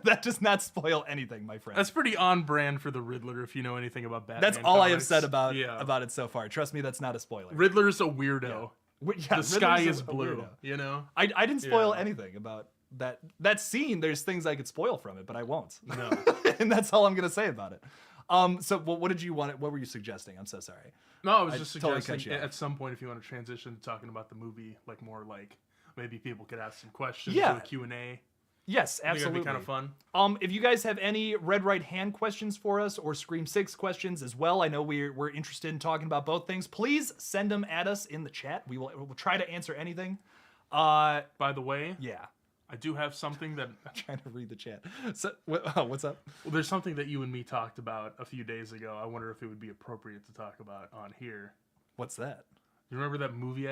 That does not spoil anything, my friend. That's pretty on brand for the Riddler if you know anything about Batman. That's all comics. I have said about it so far. Trust me, that's not a spoiler. Riddler's a weirdo. Yeah, the sky is blue, you know? I didn't spoil anything about that scene. There's things I could spoil from it, but I won't. No. And that's all I'm going to say about it. So what did you want? What were you suggesting? I'm so sorry. No, I was just suggesting totally at some point if you want to transition to talking about the movie, like more like maybe people could ask some questions, do a Q&A. Yes, absolutely. That'd be kind of fun. If you guys have any Red Right Hand questions for us or Scream 6 questions as well, I know we're interested in talking about both things. Please send them at us in the chat. We'll try to answer anything. By the way, I do have something that... I'm trying to read the chat. So, what's up? Well, there's something that you and me talked about a few days ago. I wonder if it would be appropriate to talk about on here. What's that? You remember that movie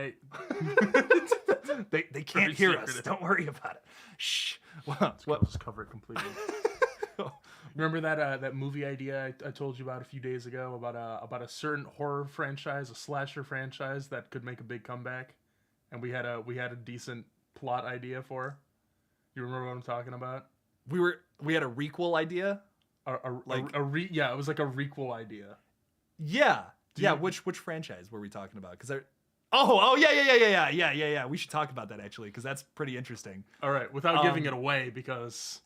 They can't hear us. Don't worry about it. Shh. Well, I'll just cover it completely. Remember that movie idea I told you about a few days ago about a certain horror franchise, a slasher franchise that could make a big comeback, and we had a decent plot idea for. You remember what I'm talking about? We had a requel idea. It was like a requel idea. Yeah. Which franchise were we talking about? Because yeah. We should talk about that actually, because that's pretty interesting. All right, without giving it away, because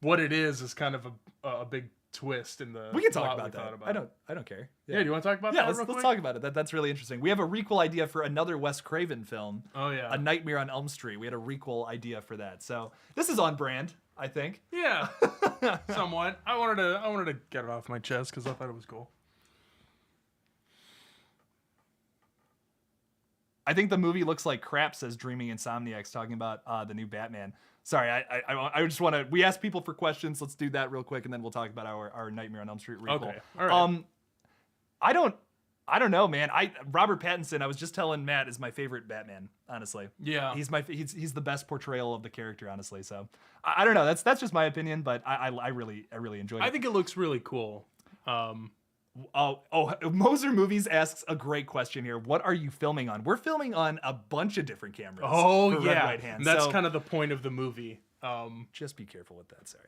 what it is kind of a big twist in the. We can talk about that. I don't care. Yeah, do you want to talk about that? Yeah, let's talk about it. That's really interesting. We have a requel idea for another Wes Craven film. Oh yeah, A Nightmare on Elm Street. We had a requel idea for that. So this is on brand, I think. Yeah, somewhat. I wanted to get it off my chest because I thought it was cool. I think the movie looks like crap, says Dreaming Insomniacs, talking about the new Batman. Sorry, I just want to... We asked people for questions. Let's do that real quick, and then we'll talk about our Nightmare on Elm Street requel. Okay, all right. I don't know, man. Robert Pattinson, I was just telling Matt, is my favorite Batman, honestly. Yeah. He's the best portrayal of the character, honestly. So, I don't know. That's just my opinion, but I really enjoyed it. I think it looks really cool. Moser Movies asks a great question here. What are you filming on? We're filming on a bunch of different cameras. Oh, for yeah. Red Right Hand. That's kind of the point of the movie. Just be careful with that. Sorry.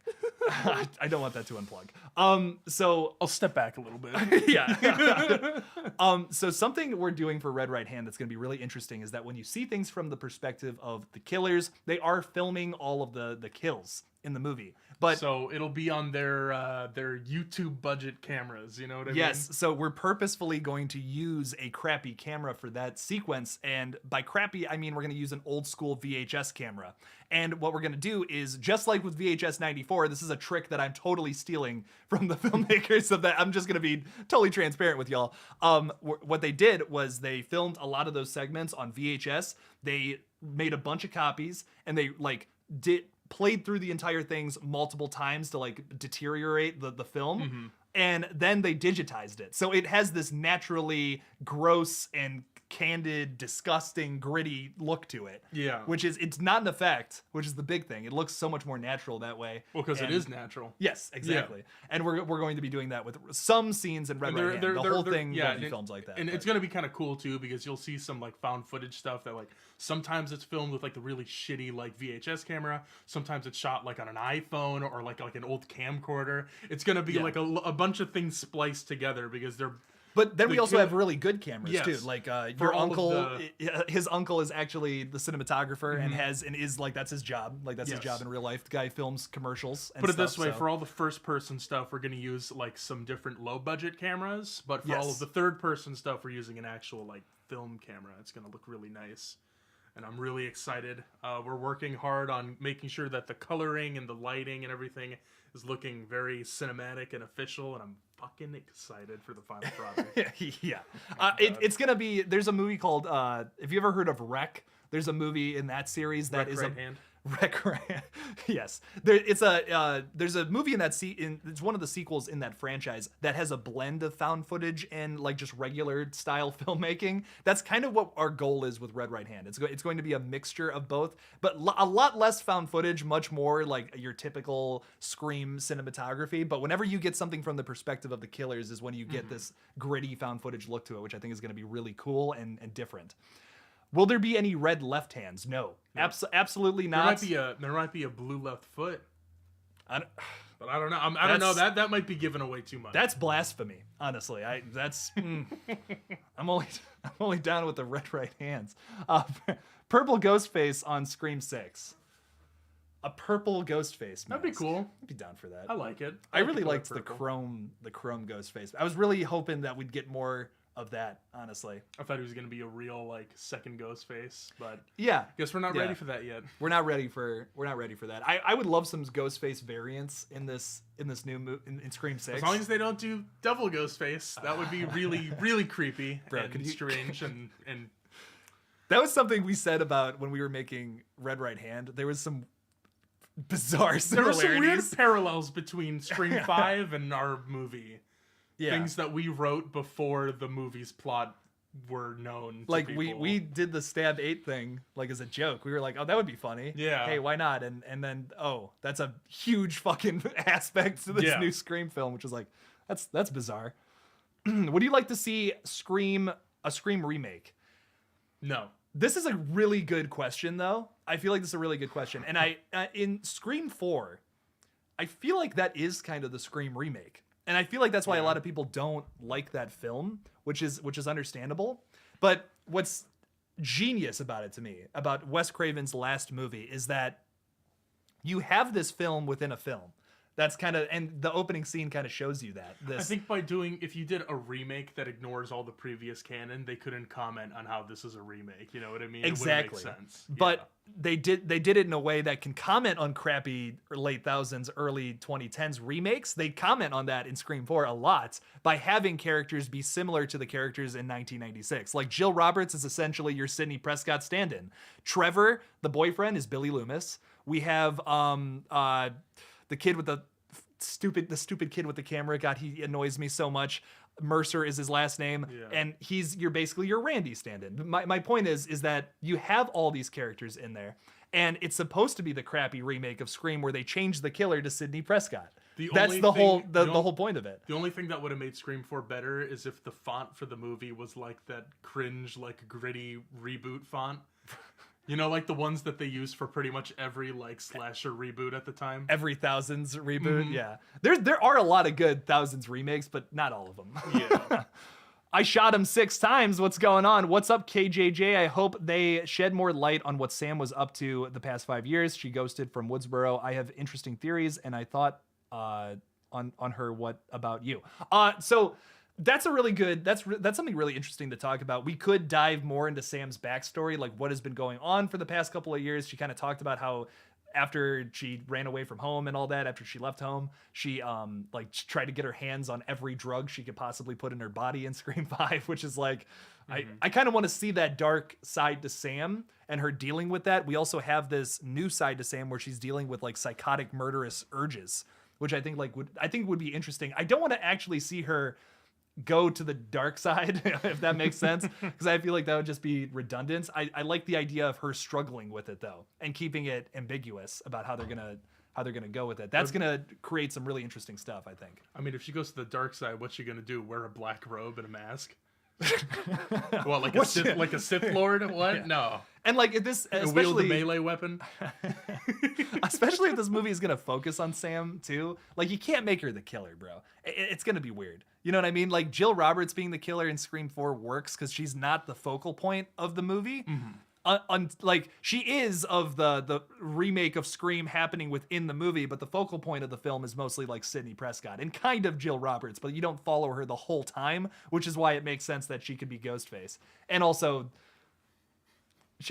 I don't want that to unplug. So I'll step back a little bit. Yeah. So something we're doing for Red Right Hand that's going to be really interesting is that when you see things from the perspective of the killers, they are filming all of the kills in the movie. But so it'll be on their YouTube budget cameras, you know what I mean? Yes, so we're purposefully going to use a crappy camera for that sequence, and by crappy, I mean we're going to use an old school VHS camera. And what we're going to do is, just like with VHS 94, this is a trick that I'm totally stealing from the filmmakers of that. I'm just going to be totally transparent with y'all. What they did was they filmed a lot of those segments on VHS. They made a bunch of copies, and they played through the entire things multiple times to deteriorate the film. Mm-hmm. And then they digitized it. So it has this naturally gross and candid, disgusting, gritty look to it. Yeah. It's not an effect, which is the big thing. It looks so much more natural that way. Well, because it is natural. Yes, exactly. Yeah. And we're going to be doing that with some scenes in Red Right Hand. The whole thing will be filmed like that. And it's going to be kind of cool too, because you'll see some found footage stuff that sometimes it's filmed with the really shitty VHS camera. Sometimes it's shot on an iPhone or like an old camcorder. It's going to be a bunch of things spliced together because they're. But then we also have really good cameras too. Your uncle, his uncle is actually the cinematographer and is that's his job. That's his job in real life. The guy films commercials. And Put it this way: for all the first-person stuff, we're going to use some different low-budget cameras. But for all of the third-person stuff, we're using an actual film camera. It's going to look really nice, and I'm really excited. We're working hard on making sure that the coloring and the lighting and everything is looking very cinematic and official, and I'm fucking excited for the final product. Yeah. It's going to be... There's a movie called... have you ever heard of Wreck? There's a movie in that series that is... Right Hand? Yes, there's a movie in that it's one of the sequels in that franchise that has a blend of found footage and like just regular style filmmaking. That's kind of what our goal is with Red Right Hand. It's going to be a mixture of both, but a lot less found footage, much more like your typical Scream cinematography. But whenever you get something from the perspective of the killers is when you get this gritty found footage look to it, which I think is going to be really cool and different. Will there be any red left hands? No. Absolutely not. There might be a blue left foot. But I don't know. I don't know. That might be giving away too much. That's blasphemy, honestly. I'm only down with the red right hands. Purple Ghostface on Scream 6. A purple Ghostface mask. That'd be cool. I'd be down for that. I like it. I really liked the chrome Ghostface. I was really hoping that we'd get more of that, honestly. I thought he was going to be a real like second Ghostface, but yeah, guess we're not ready for that yet. We're not ready for that. I would love some Ghostface variants in this new movie in Scream 6. As long as they don't do double Ghostface, that would be really creepy and strange and that was something we said about when we were making Red Right Hand. There was some bizarre similarities. There were some weird parallels between Scream 5 and our movie. Yeah. Things that we wrote before the movie's plot were known. Like we did the Stab 8 thing like as a joke. We were like, oh, that would be funny. Yeah. Hey, why not? And then that's a huge fucking aspect to this new Scream film, which is like that's bizarre. Would you like to see a Scream remake? No. This is a really good question though. I feel like this is a really good question. And in Scream 4, I feel like that is kind of the Scream remake. And I feel like that's why a lot of people don't like that film, which is understandable. But what's genius about it to me, about Wes Craven's last movie, is that you have this film within a film. That's kind of, and the opening scene kind of shows you that. I think if you did a remake that ignores all the previous canon, they couldn't comment on how this is a remake. You know what I mean? Exactly. It wouldn't make sense. But they did it in a way that can comment on crappy late thousands, early 2010s remakes. They comment on that in Scream 4 a lot by having characters be similar to the characters in 1996. Like Jill Roberts is essentially your Sidney Prescott stand-in. Trevor, the boyfriend, is Billy Loomis. We have the kid with the stupid kid with the camera. God, he annoys me so much. Mercer is his last name, and you're basically your Randy stand-in. My point is that you have all these characters in there, and it's supposed to be the crappy remake of Scream where they change the killer to Sidney Prescott. That's the whole point of it. The only thing that would have made Scream 4 better is if the font for the movie was like that cringe, like gritty reboot font. You know, like the ones that they use for pretty much every like slasher reboot at the time. Every Thousands reboot, yeah. There are a lot of good Thousands remakes, but not all of them. Yeah. I shot him 6 times. What's going on? What's up, KJJ? I hope they shed more light on what Sam was up to the past 5 years. She ghosted from Woodsboro. I have interesting theories, and I thought on her. What about you? So that's a really good. That's something really interesting to talk about. We could dive more into Sam's backstory, like what has been going on for the past couple of years. She kind of talked about how after she ran away from home and all that, after she left home, she tried to get her hands on every drug she could possibly put in her body in Scream 5, which is like, I kind of want to see that dark side to Sam and her dealing with that. We also have this new side to Sam where she's dealing with like psychotic murderous urges, which I think would be interesting. I don't want to actually see her go to the dark side, if that makes sense, because I feel like that would just be redundant. I like the idea of her struggling with it though, and keeping it ambiguous about how they're gonna go with it. That's gonna create some really interesting stuff, I think. I mean, if she goes to the dark side, what's she gonna do? Wear a black robe and a mask? What, like a Sith Lord? What? Yeah. No. And like if this, especially wield a melee weapon. Especially if this movie is gonna focus on Sam too. Like you can't make her the killer, bro. It's gonna be weird. You know what I mean? Like Jill Roberts being the killer in Scream 4 works because she's not the focal point of the movie. Like she is of the remake of Scream happening within the movie, but the focal point of the film is mostly like Sidney Prescott and kind of Jill Roberts, but you don't follow her the whole time, which is why it makes sense that she could be Ghostface. And also,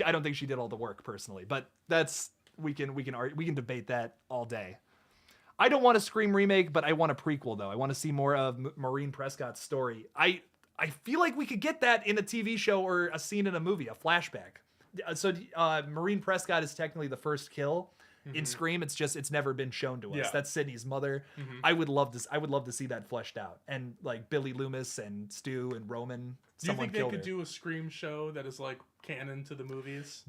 I don't think she did all the work personally, but we can debate that all day. I don't want a Scream remake, but I want a prequel though. I want to see more of Maureen Prescott's story. I feel like we could get that in a TV show or a scene in a movie, a flashback. So Maureen Prescott is technically the first kill. In Scream, it's never been shown to us. Yeah. That's Sydney's mother. I would love to see that fleshed out, and like Billy Loomis and Stu and Roman. Do you think they could do a Scream show that is like canon to the movies?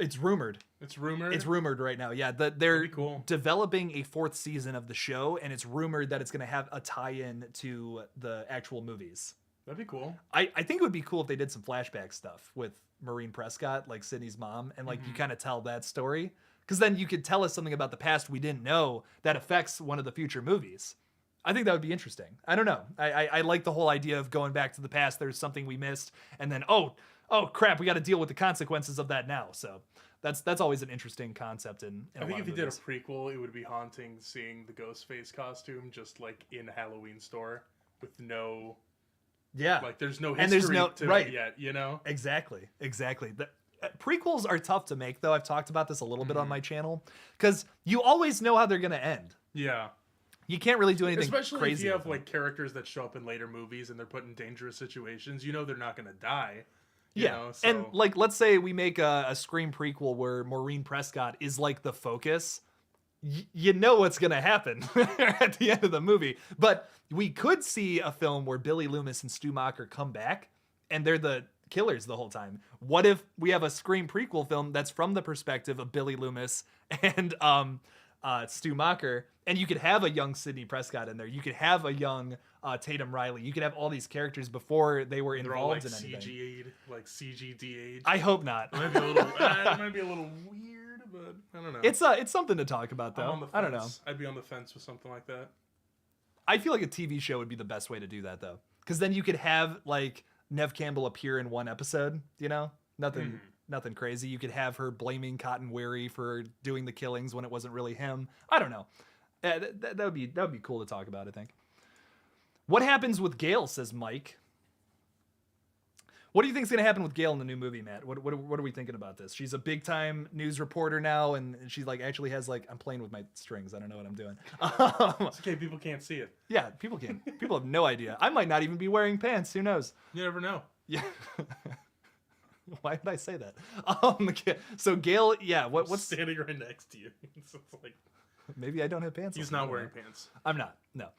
It's rumored. It's rumored. It's rumored right now. Yeah, they're cool. developing a 4th season of the show, and it's rumored that it's going to have a tie-in to the actual movies. That'd be cool. I think it would be cool if they did some flashback stuff with Maureen Prescott, like Sydney's mom, and like you kind of tell that story. Because then you could tell us something about the past we didn't know that affects one of the future movies. I think that would be interesting. I don't know. I like the whole idea of going back to the past. There's something we missed, and then oh crap, we got to deal with the consequences of that now. So that's always an interesting concept. I think if you did a prequel, it would be haunting seeing the Ghostface costume just like in a Halloween store with no. Yeah. Like there's no history to it yet, you know? Exactly. Prequels are tough to make, though. I've talked about this a little bit on my channel, because you always know how they're going to end. Yeah. You can't really do anything Especially crazy. If you have like characters that show up in later movies and they're put in dangerous situations, you know they're not going to die. You know, so. And like, let's say we make a Scream prequel where Maureen Prescott is like the focus. You know what's going to happen at the end of the movie. But we could see a film where Billy Loomis and Stu Macher come back and they're the killers the whole time. What if we have a Scream prequel film that's from the perspective of Billy Loomis and Stu Macher, and you could have a young Sidney Prescott in there. You could have a young Tatum Riley. You could have all these characters before they were involved in anything. CG'd, like CGD'd. I hope not. It might be a little weird, but I don't know. It's something to talk about, though. I'm on the fence. I don't know. I'd be on the fence with something like that. I feel like a TV show would be the best way to do that, though, because then you could have like Neve Campbell appear in one episode. You know, nothing crazy. You could have her blaming Cotton Weary for doing the killings when it wasn't really him. I don't know. That would be cool to talk about, I think. What happens with Gale, says Mike. What do you think is going to happen with Gale in the new movie, Matt? What are we thinking about this? She's a big time news reporter now, and she like actually has like, I'm playing with my strings. I don't know what I'm doing. It's okay, people can't see it. Yeah, people can. People have no idea. I might not even be wearing pants. Who knows? You never know. Yeah. Why did I say that? So Gale, yeah, what's standing right next to you? So it's like maybe I don't have pants. He's not wearing pants. I'm not. No.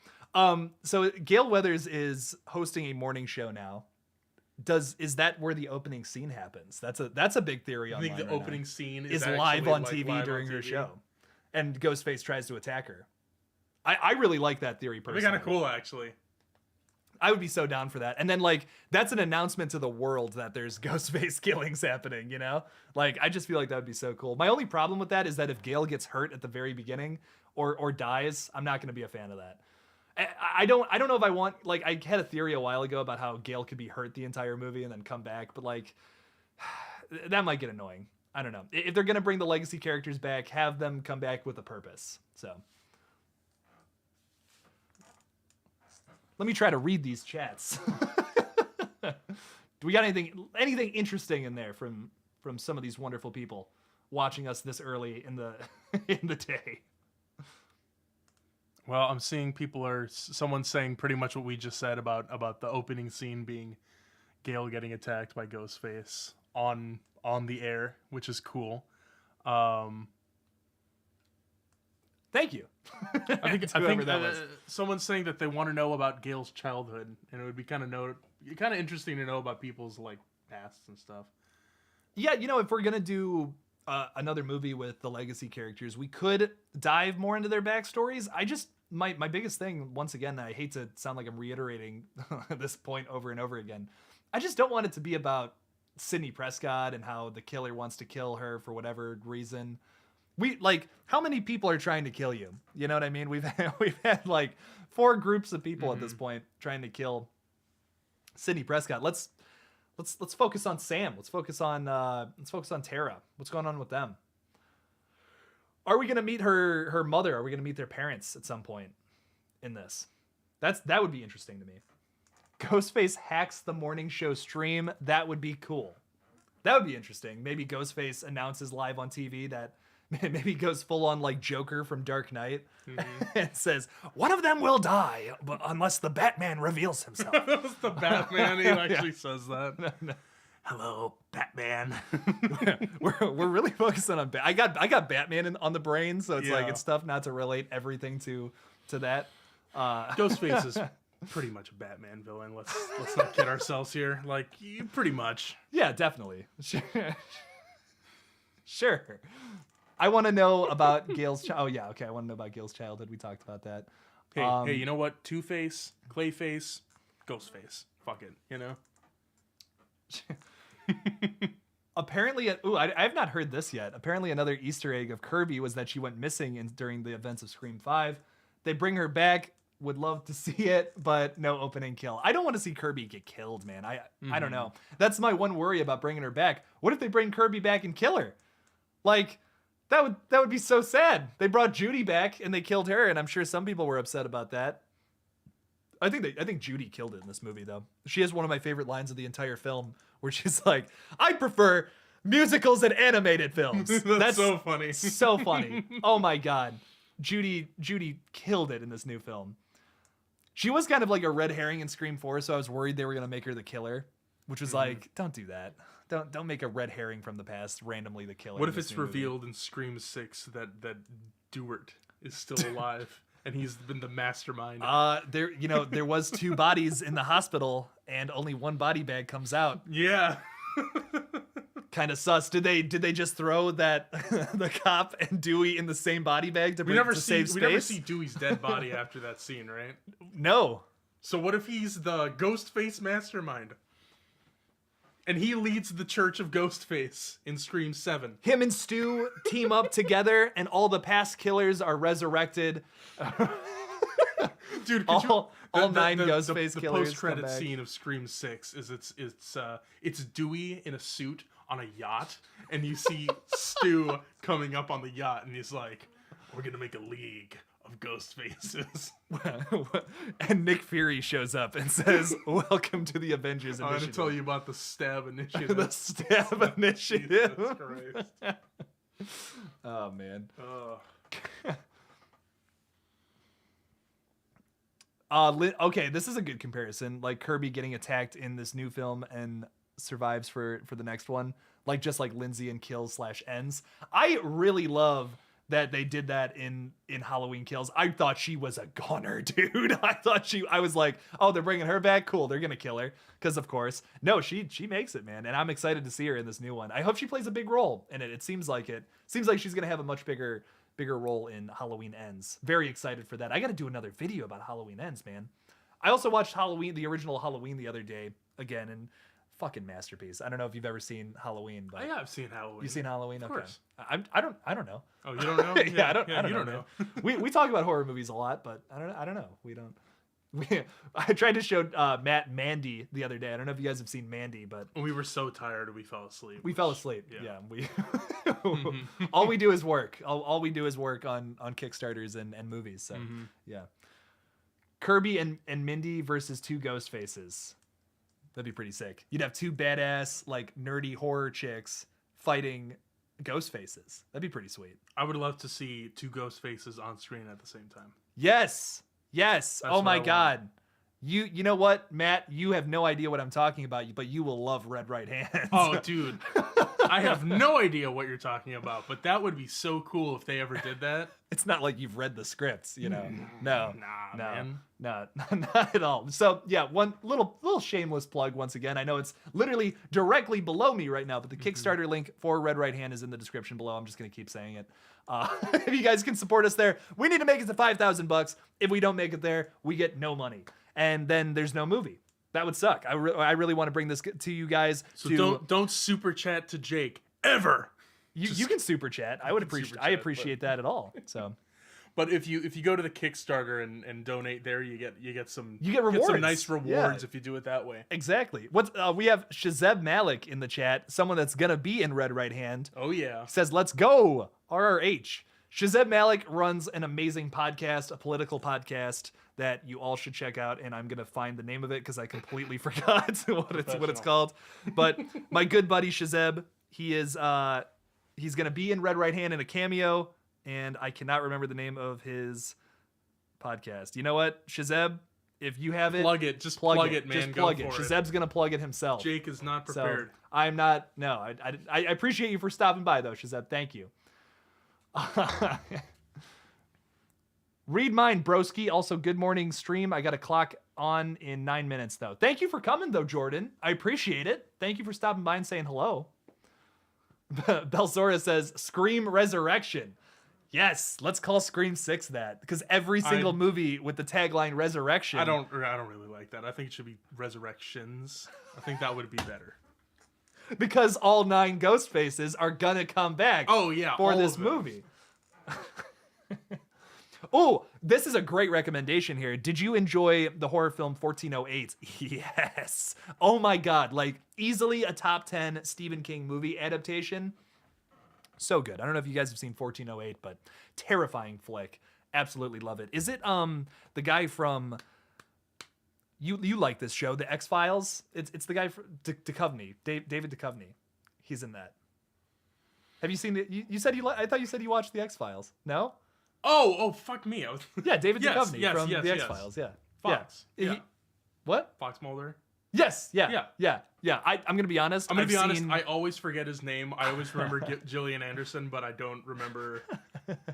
So Gale Weathers is hosting a morning show now. Is that where the opening scene happens? That's a big theory online. I think the opening scene is live on TV during her show, and Ghostface tries to attack her. I really like that theory personally. It'd be kind of cool, actually. I would be so down for that. And then like that's an announcement to the world that there's Ghostface killings happening, you know? Like I just feel like that would be so cool. My only problem with that is that if Gale gets hurt at the very beginning or dies, I'm not going to be a fan of that. I don't know if I want, like I had a theory a while ago about how Gale could be hurt the entire movie and then come back, but like that might get annoying. I don't know. If they're going to bring the legacy characters back, have them come back with a purpose. So let me try to read these chats. Do we got anything interesting in there from some of these wonderful people watching us this early in the day? Well, I'm seeing someone's saying pretty much what we just said about the opening scene being Gale getting attacked by Ghostface on the air, which is cool. Thank you. I think someone's saying that they want to know about Gale's childhood, and it would be kind of interesting to know about people's like pasts and stuff. Yeah, you know, if we're gonna do another movie with the legacy characters, we could dive more into their backstories. My biggest thing, once again, I hate to sound like I'm reiterating this point over and over again, I just don't want it to be about Sidney Prescott and how the killer wants to kill her for whatever reason. How many people are trying to kill you? You know what I mean? We've had like 4 groups of people at this point trying to kill Sidney Prescott. Let's focus on Sam. Let's focus on Tara. What's going on with them? Are we gonna meet her mother? Are we gonna meet their parents at some point in this? That would be interesting to me. Ghostface hacks the morning show stream. That would be cool. That would be interesting. Maybe Ghostface announces live on TV that maybe he goes full on like Joker from Dark Knight and says, one of them will die, but unless the Batman reveals himself. That was the Batman. He actually says that. No. hello, Batman. we're really focusing on I got Batman on the brain, so it's like it's tough not to relate everything to that. Ghostface is pretty much a Batman villain. Let's not kid ourselves here. Like, pretty much. Yeah, definitely. Sure. I want to know about Gail's I want to know about Gail's childhood. We talked about that. Hey, you know what? Two-Face, Clayface, Ghostface. Fuck it, you know? Apparently, I have not heard this yet. Apparently, another Easter egg of Kirby was that she went missing during the events of Scream 5. They bring her back. Would love to see it, but no opening kill. I don't want to see Kirby get killed, man. I don't know. That's my one worry about bringing her back. What if they bring Kirby back and kill her? Like, that would be so sad. They brought Judy back and they killed her, and I'm sure some people were upset about that. I think Judy killed it in this movie, though. She has one of my favorite lines of the entire film, where she's like, "I prefer musicals and animated films." That's so funny. So funny. Oh my god, Judy killed it in this new film. She was kind of like a red herring in Scream 4, so I was worried they were gonna make her the killer, which was like, don't do that. Don't make a red herring from the past randomly the killer. What if it's revealed in Scream 6 that Dewart is still alive and he's been the mastermind? There was 2 bodies in the hospital and only 1 body bag comes out. Yeah. Kind of sus. Did they just throw that the cop and Dewey in the same body bag to save space? We never see Dewey's dead body after that scene, right? No. So what if he's the Ghostface mastermind? And he leads the Church of Ghostface in Scream 7. Him and Stu team up together, and all the past killers are resurrected. Dude, all 9 Ghostface killers. The post-credit scene of Scream 6 is it's Dewey in a suit on a yacht, and you see Stu coming up on the yacht, and he's like, "We're gonna make a league of ghost faces." And Nick Fury shows up and says, "Welcome to the Avengers Initiative." I'm going to tell you about the Stab Initiative. The Stab Initiative. Jesus Christ. Oh, man. Okay, this is a good comparison. Like Kirby getting attacked in this new film and survives for the next one. Like just like Lindsay in Kills/Ends. I really love that they did that in Halloween Kills. I thought she was a goner, dude. I was like, oh, they're bringing her back? Cool, they're gonna kill her. Because of course. No, she makes it, man. And I'm excited to see her in this new one. I hope she plays a big role in it. It seems like she's gonna have a much bigger role in Halloween Ends. Very excited for that. I gotta do another video about Halloween Ends, man. I also watched the original Halloween the other day again, and fucking masterpiece. I don't know if you've ever seen Halloween, but I've seen Halloween. You've seen Halloween? Of okay. course. I don't know. Oh, you don't know? Yeah, I don't you know. We talk about horror movies a lot, but I don't know. I tried to show Matt Mandy the other day. I don't know if you guys have seen Mandy, but we were so tired we fell asleep. We fell asleep. Yeah. All we do is work. All we do is work on Kickstarters and movies. So yeah. Kirby and Mindy versus 2 ghost faces. That'd be pretty sick. You'd have 2 badass, like nerdy horror chicks fighting ghost faces. That'd be pretty sweet. I would love to see 2 ghost faces on screen at the same time. Yes. Oh my God. You know what, Matt? You have no idea what I'm talking about, but you will love Red Right Hand. Oh, dude. I have no idea what you're talking about, but that would be so cool if they ever did that. It's not like you've read the scripts, you know. No, man. No, not at all. So yeah, one little shameless plug once again. I know it's literally directly below me right now, but the Kickstarter link for Red Right Hand is in the description below. I'm just gonna keep saying it. If you guys can support us there, we need to make it to $5,000. If we don't make it there, we get no money, and then there's no movie. That would suck. I really want to bring this to you guys. So don't super chat to Jake ever. You can super chat. I appreciate that at all. So, but if you go to the Kickstarter and donate there, you get some rewards. Get some nice rewards if you do it that way. Exactly. We have Shazeb Malik in the chat, someone that's gonna be in Red Right Hand. Oh yeah. Says let's go RRH. Shazeb Malik runs an amazing podcast, a political podcast that you all should check out, and I'm gonna find the name of it because I completely forgot what it's called. But my good buddy Shazeb, he's gonna be in Red Right Hand in a cameo, and I cannot remember the name of his podcast. You know what, Shazeb? If you have it, plug it. Just plug it, man. Just plug it. Shazeb's gonna plug it himself. Jake is not prepared. So I'm not. No, I appreciate you for stopping by though, Shazeb. Thank you. Read mine, broski. Also, good morning stream. I got a clock on in 9 minutes though. Thank you for coming though, Jordan. I appreciate it. Thank you for stopping by and saying hello. Belzora says Scream Resurrection. Yes, let's call Scream 6 that, because every single movie with the tagline Resurrection. I don't really like that. I think it should be Resurrections. I think that would be better. Because all 9 ghost faces are gonna come back. Oh yeah, for this movie. Oh, this is a great recommendation here. Did you enjoy the horror film 1408? Yes. Oh my God, like easily a top 10 Stephen King movie adaptation. So good. I don't know if you guys have seen 1408, but terrifying flick. Absolutely love it. Is it the guy from you like this show, The X-Files? It's the guy from Duchovny, David Duchovny. He's in that. Have you seen it? You said I thought you said you watched The X-Files. No? Oh, fuck me. Yeah, David Duchovny from The X-Files. Yeah. Fox. Yeah. What? Fox Mulder. Yes. Yeah. I'm gonna be honest. I always forget his name. I always remember Gillian Anderson, but I don't remember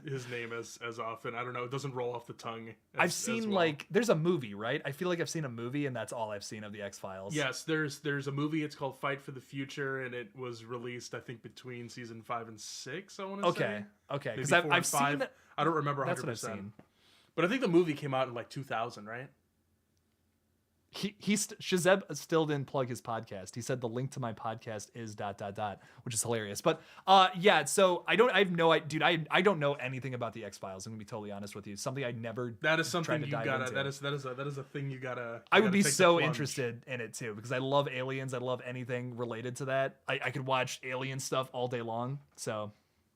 his name as often. I don't know. It doesn't roll off the tongue. I've seen like there's a movie, right? I feel like I've seen a movie, and that's all I've seen of the X-Files. Yes, there's a movie. It's called Fight for the Future, and it was released I think between season 5 and 6. I want to say. Okay. Because I've seen that. I don't remember 100%. That's what I've seen. But I think the movie came out in like 2000, right? Shazeb still didn't plug his podcast. He said the link to my podcast is ... which is hilarious. But yeah, so I don't know anything about the X-Files. I'm gonna be totally honest with you. Something I never. That is something you gotta. That is a thing you gotta. I would be so interested in it too, because I love aliens. I love anything related to that. I could watch alien stuff all day long. So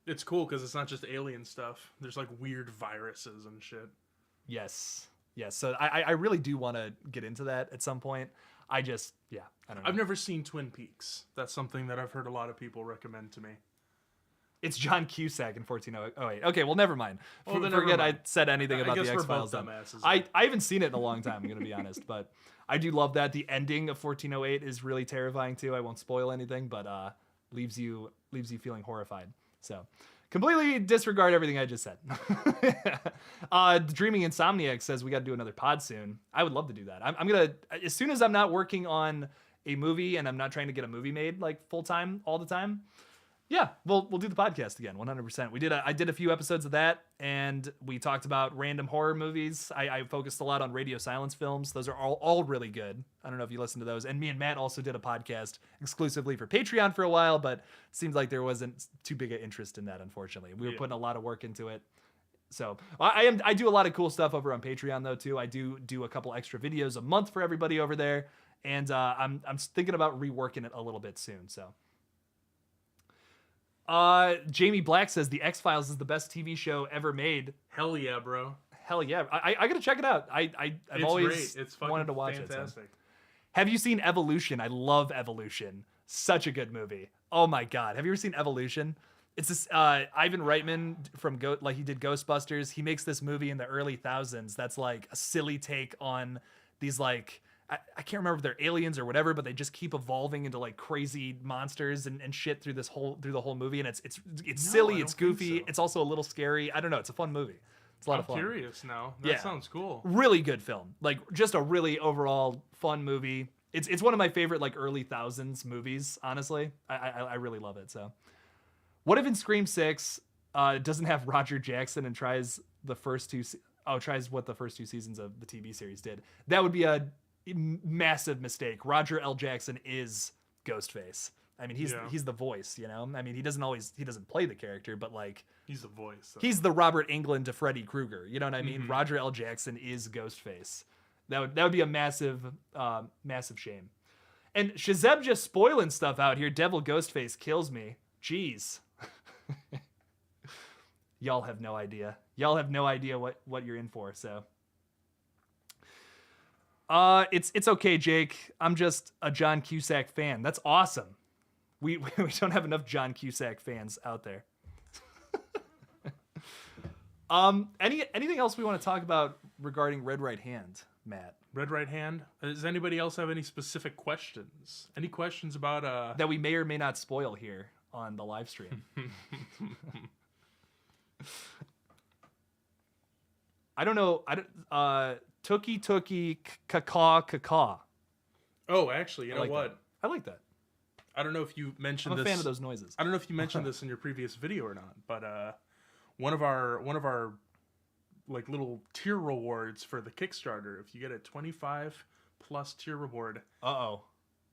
it's cool because it's not just alien stuff. There's like weird viruses and shit. Yes. So I really do want to get into that at some point. I don't know. I've never seen Twin Peaks. That's something that I've heard a lot of people recommend to me. It's John Cusack in 1408. Okay, well, never mind. Forget I said anything about the X-Files. I haven't seen it in a long time, I'm going to be honest. But I do love that. The ending of 1408 is really terrifying, too. I won't spoil anything, but leaves you feeling horrified. So completely disregard everything I just said. Dreaming Insomniac says we got to do another pod soon. I would love to do that. I'm going to, as soon as I'm not working on a movie and I'm not trying to get a movie made like full time all the time, yeah, we'll do the podcast again, 100%. I did a few episodes of that, and we talked about random horror movies. I focused a lot on radio silence films. Those are all really good. I don't know if you listened to those. And me and Matt also did a podcast exclusively for Patreon for a while, but it seemed like there wasn't too big an interest in that, unfortunately. We were putting a lot of work into it. So I do a lot of cool stuff over on Patreon, though, too. I do a couple extra videos a month for everybody over there, and I'm thinking about reworking it a little bit soon, so. Jamie Black says The X-Files is the best TV show ever made. Hell yeah, bro. Hell yeah. I gotta check it out. I've always wanted to watch fantastic. it. So. Have you seen Evolution? I love Evolution. Such a good movie. Oh my God. Have you ever seen Evolution? It's this Ivan Reitman from he did Ghostbusters. He makes this movie in the early 2000s that's like a silly take on these like I can't remember if they're aliens or whatever, but they just keep evolving into like crazy monsters and shit through the whole movie, and it's silly, it's goofy, it's also a little scary. I don't know, it's a fun movie. It's a lot of fun. I'm curious now. That sounds cool. Really good film. Like just a really overall fun movie. It's one of my favorite like early thousands movies, honestly. I really love it. So what if in Scream 6 doesn't have Roger Jackson and tries what the first two seasons of the TV series did? That would be a massive mistake. Roger L. Jackson is Ghostface. I mean, he's the voice, you know? I mean, he doesn't play the character, but like he's the voice. So. He's the Robert Englund to Freddy Krueger. You know what I mean? Mm-hmm. Roger L. Jackson is Ghostface. That would be a massive shame. And Shazeb just spoiling stuff out here. Devil Ghostface kills me. Jeez. Y'all have no idea. Y'all have no idea what you're in for, so. It's okay, Jake. I'm just a John Cusack fan. That's awesome. We don't have enough John Cusack fans out there. Anything else we want to talk about regarding Red Right Hand? Matt. Red right hand. Does anybody else have any specific questions? Any questions about that we may or may not spoil here on the live stream? I don't know. Tookie Tookie Caw. Oh, actually, you know what? That. I like that. I don't know if you mentioned I'm a fan of those noises. I don't know if you mentioned this in your previous video or not, but one of our like little tier rewards for the Kickstarter, if you get a 25 plus tier reward,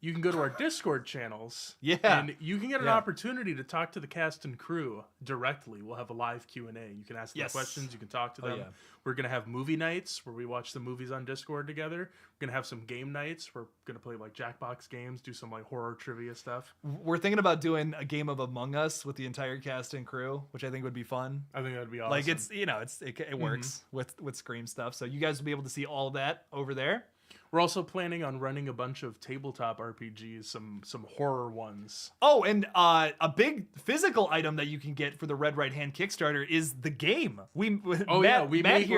you can go to our Discord channels. Yeah. And you can get an opportunity to talk to the cast and crew directly. We'll have a live Q&A. You can ask them questions. You can talk to them. Yeah. We're going to have movie nights where we watch the movies on Discord together. We're going to have some game nights. We're going to play like Jackbox games, do some like horror trivia stuff. We're thinking about doing a game of Among Us with the entire cast and crew, which I think would be fun. I think that'd be awesome. Like it works with Scream stuff. So you guys will be able to see all that over there. We're also planning on running a bunch of tabletop RPGs, some horror ones. Oh, and a big physical item that you can get for the Red Right Hand Kickstarter is the game. We're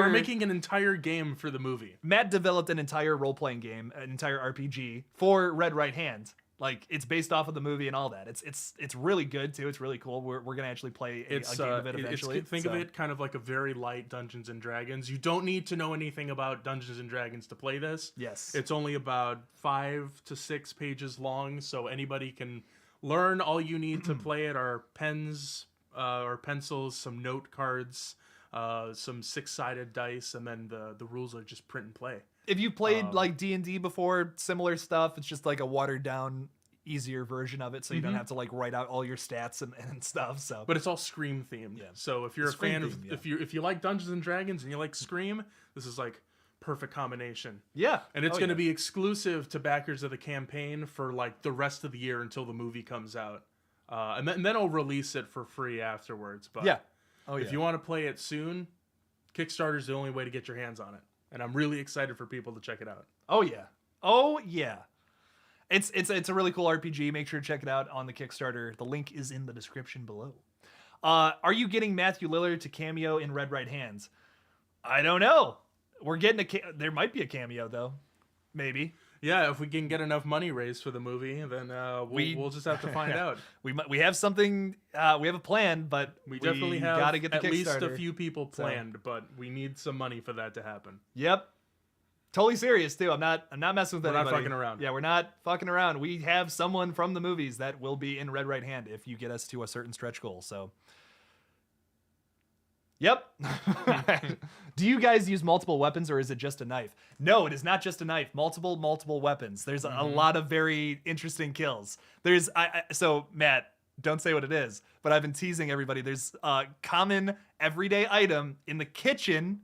making an entire game for the movie. Matt developed an entire role-playing game, an entire RPG for Red Right Hand. Like, it's based off of the movie and all that. It's really good too. It's really cool. We're gonna actually play a game of it eventually. Think of it kind of like a very light Dungeons and Dragons. You don't need to know anything about Dungeons and Dragons to play this. Yes. It's only about 5 to 6 pages long, so anybody can learn. All you need to play it are pens or pencils, some note cards, some 6-sided dice, and then the rules are just print and play. If you played like D&D before, similar stuff, it's just like a watered down, easier version of it, so you don't have to like write out all your stats and stuff. So, but it's all Scream themed. Yeah. So if you're a fan of if you like Dungeons and Dragons and you like Scream, this is like perfect combination. Yeah. And it's going to be exclusive to backers of the campaign for like the rest of the year until the movie comes out, and then I'll release it for free afterwards. But if you want to play it soon, Kickstarter's the only way to get your hands on it. And I'm really excited for people to check it out. Oh yeah. It's a really cool RPG. Make sure to check it out on the Kickstarter. The link is in the description below. Are you getting Matthew Lillard to cameo in Red Right Hands? I don't know. We're getting there might be a cameo though. Maybe. Yeah, if we can get enough money raised for the movie, then we'll just have to find out. We have something. We have a plan, but we definitely have gotta get the at least a few people planned. But we need some money for that to happen. Yep, totally serious too. I'm not messing with anybody. We're not fucking around. Yeah, we're not fucking around. We have someone from the movies that will be in Red Right Hand if you get us to a certain stretch goal. So. Yep. Do you guys use multiple weapons or is it just a knife? No, it is not just a knife. Multiple weapons. There's a lot of very interesting kills. There's so Matt, don't say what it is, but I've been teasing everybody. There's a common everyday item in the kitchen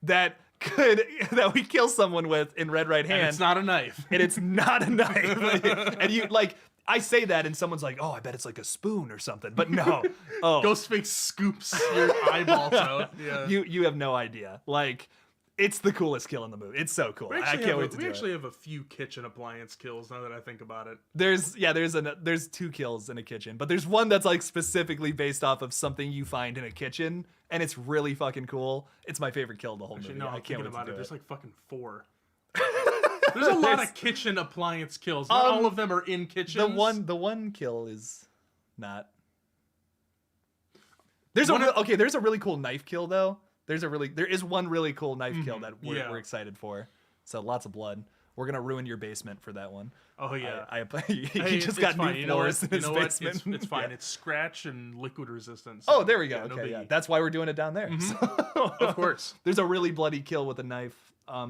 that we kill someone with in Red Right Hand. And it's not a knife. And it's not a knife. And you like I say that and someone's like, oh, I bet it's like a spoon or something. But no. Oh. Ghostface scoops your eyeballs out. Yeah. You have no idea. Like, it's the coolest kill in the movie. It's so cool. I can't wait to do it. We actually have a few kitchen appliance kills now that I think about it. There's 2 kills in a kitchen, but there's one that's like specifically based off of something you find in a kitchen, and it's really fucking cool. It's my favorite kill of the whole movie. No, I can't wait about to do it. There's like fucking 4. There's a lot of kitchen appliance kills. Not all of them are in kitchens. The one kill is not. There's a really cool knife kill though. There is one really cool knife kill that we're excited for. So lots of blood. We're gonna ruin your basement for that one. Oh yeah, he just got new floors in his basement. It's fine. It's scratch and liquid resistance. So, there we go. Okay, yeah, that's why we're doing it down there. Mm-hmm. So, of course, there's a really bloody kill with a knife.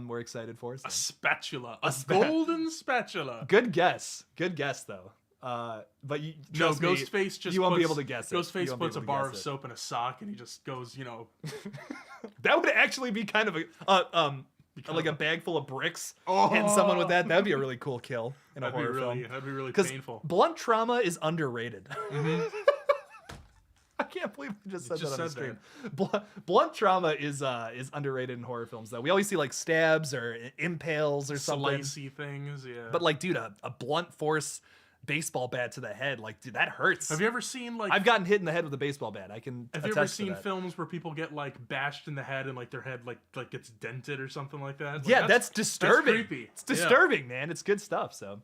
We're excited for a spatula, golden spatula. Good guess though. But Ghostface just you won't be able to guess it. Ghostface puts a bar of soap in a sock and he just goes, That would actually be kind of like a bag full of bricks. Hitting someone with that. That'd be a really cool kill in a horror film. That'd be really painful. Blunt trauma is underrated. Mm-hmm. I can't believe I just said that on the stream. Blunt trauma is underrated in horror films though. We always see like stabs or impales or something. Slicey things, yeah. But like, dude, a blunt force baseball bat to the head. Like, dude, that hurts. Have you ever seen like? I've gotten hit in the head with a baseball bat. I can. Have you ever seen films where people get like bashed in the head and like their head like gets dented or something like that? Like, yeah, that's disturbing. That's creepy. It's disturbing, man. It's good stuff. So,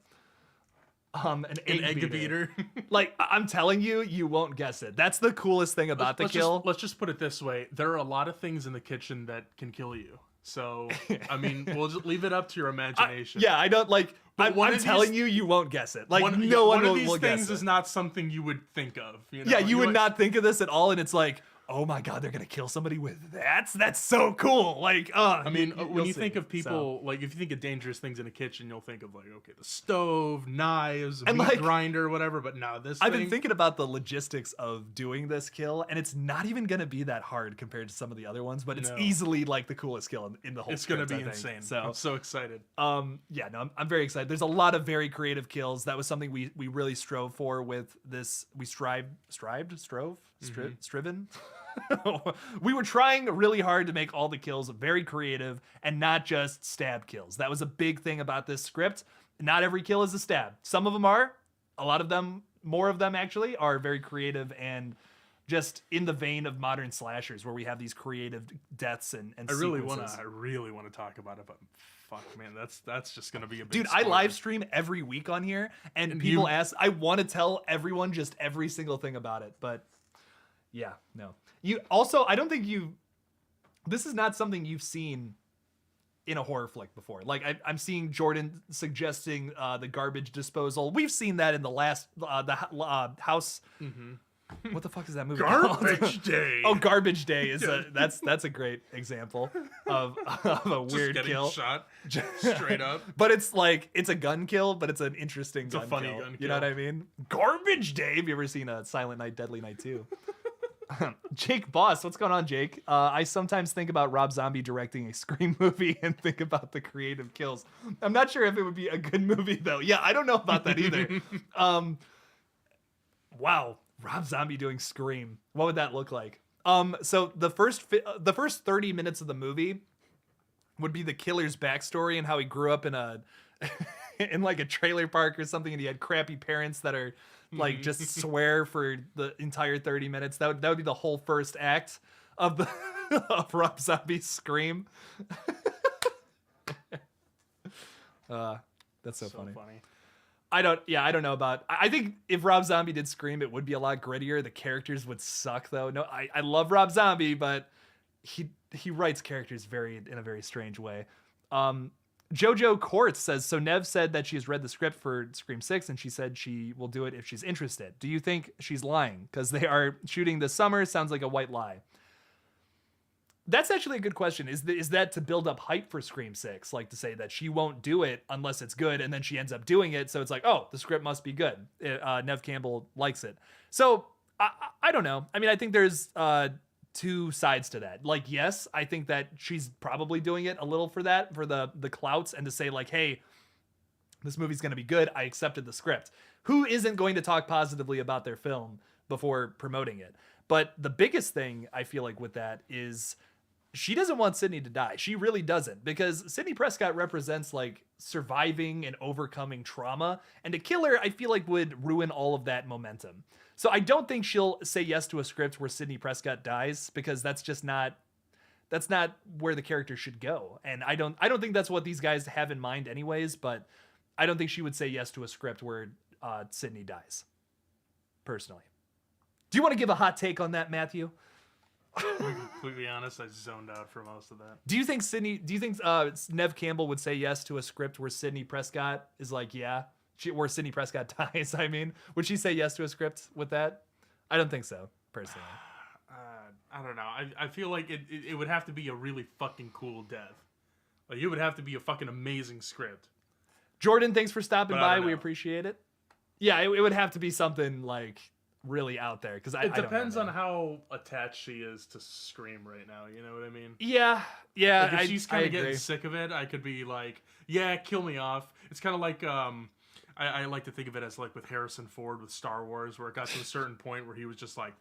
an egg beater. Like, I'm telling you, you won't guess it. That's the coolest thing about the kill. Let's just put it this way: there are a lot of things in the kitchen that can kill you. So, I mean, we'll just leave it up to your imagination. I don't like. I'm telling you, you won't guess it. Like, no one will guess it. One of these things is not something you would think of. You know? Yeah, you would not think of this at all, and it's like, oh my god, they're gonna kill somebody with that? That's so cool. Like, I mean, when you think of people, like, if you think of dangerous things in a kitchen, you'll think of like, okay, the stove, knives, and meat grinder, whatever. But no, I've been thinking about the logistics of doing this kill, and it's not even gonna be that hard compared to some of the other ones. But it's easily like the coolest kill in the whole. It's gonna be insane. So I'm so excited. I'm very excited. There's a lot of very creative kills. That was something we really strove for with this. We striven. We were trying really hard to make all the kills very creative and not just stab kills. That was a big thing about this script. Not every kill is a stab. Some of them are. A lot of them, more of them actually, are very creative and just in the vein of modern slashers where we have these creative deaths and I really want to talk about it, but fuck, man, that's just gonna be a big dude. I live stream every week on here, and people ask. I want to tell everyone just every single thing about it, but yeah, no. You also, I don't think this is not something you've seen in a horror flick before. Like, I'm seeing Jordan suggesting the garbage disposal. We've seen that in the last house. Mm-hmm. What the fuck is that movie? Garbage Day. Oh, Garbage Day is that's a great example of a weird just kill. Shot straight up. But it's like, it's a gun kill, but it's an interesting it's a funny gun kill. You know what I mean? Garbage Day. Have you ever seen a Silent Night, Deadly Night 2? Jake Boss, what's going on, Jake? I sometimes think about Rob Zombie directing a Scream movie and think about the creative kills. I'm not sure if it would be a good movie though. Yeah, I don't know about that either. Wow, Rob Zombie doing Scream. What would that look like? So the first 30 minutes of the movie would be the killer's backstory and how he grew up in in like a trailer park or something, and he had crappy parents that are like just swear for the entire 30 minutes. That would be the whole first act of the of Rob Zombie's Scream. That's so funny. I don't know about. I think if Rob Zombie did Scream, it would be a lot grittier. The characters would suck though. No, I love Rob Zombie, but he writes characters in a very strange way. Jojo Courts says, so Nev said that she has read the script for Scream 6 and she said she will do it if she's interested. Do you think she's lying? Because they are shooting this summer. Sounds like a white lie. That's actually a good question. Is that to build up hype for Scream 6? Like to say that she won't do it unless it's good and then she ends up doing it. So it's like, oh, the script must be good. Nev Campbell likes it. So I don't know. I mean, I think there's two sides to that. Like, yes, I think that she's probably doing it a little for the clouts and to say like, hey, this movie's going to be good. I accepted the script. Who isn't going to talk positively about their film before promoting it? But the biggest thing I feel like with that is she doesn't want Sydney to die. She really doesn't, because Sydney Prescott represents like surviving and overcoming trauma, and to kill her, I feel like would ruin all of that momentum. So I don't think she'll say yes to a script where Sydney Prescott dies, because that's not where the character should go. And I don't think that's what these guys have in mind anyways, but I don't think she would say yes to a script where Sydney dies. Personally. Do you want to give a hot take on that, Matthew? To be completely honest, I zoned out for most of that. Do you think Nev Campbell would say yes to a script where Sydney Prescott is like, yeah? Where Sydney Prescott dies, I mean. Would she say yes to a script with that? I don't think so, personally. I don't know. I feel like it would have to be a really fucking cool death. Like, it would have to be a fucking amazing script. Jordan, thanks for stopping by. We appreciate it. Yeah, it would have to be something, like, really out there. Because it depends on how attached she is to Scream right now. You know what I mean? Yeah. Like, if she's kind of getting sick of it, I could be like, yeah, kill me off. It's kind of like... I like to think of it as like with Harrison Ford with Star Wars, where it got to a certain point where he was just like,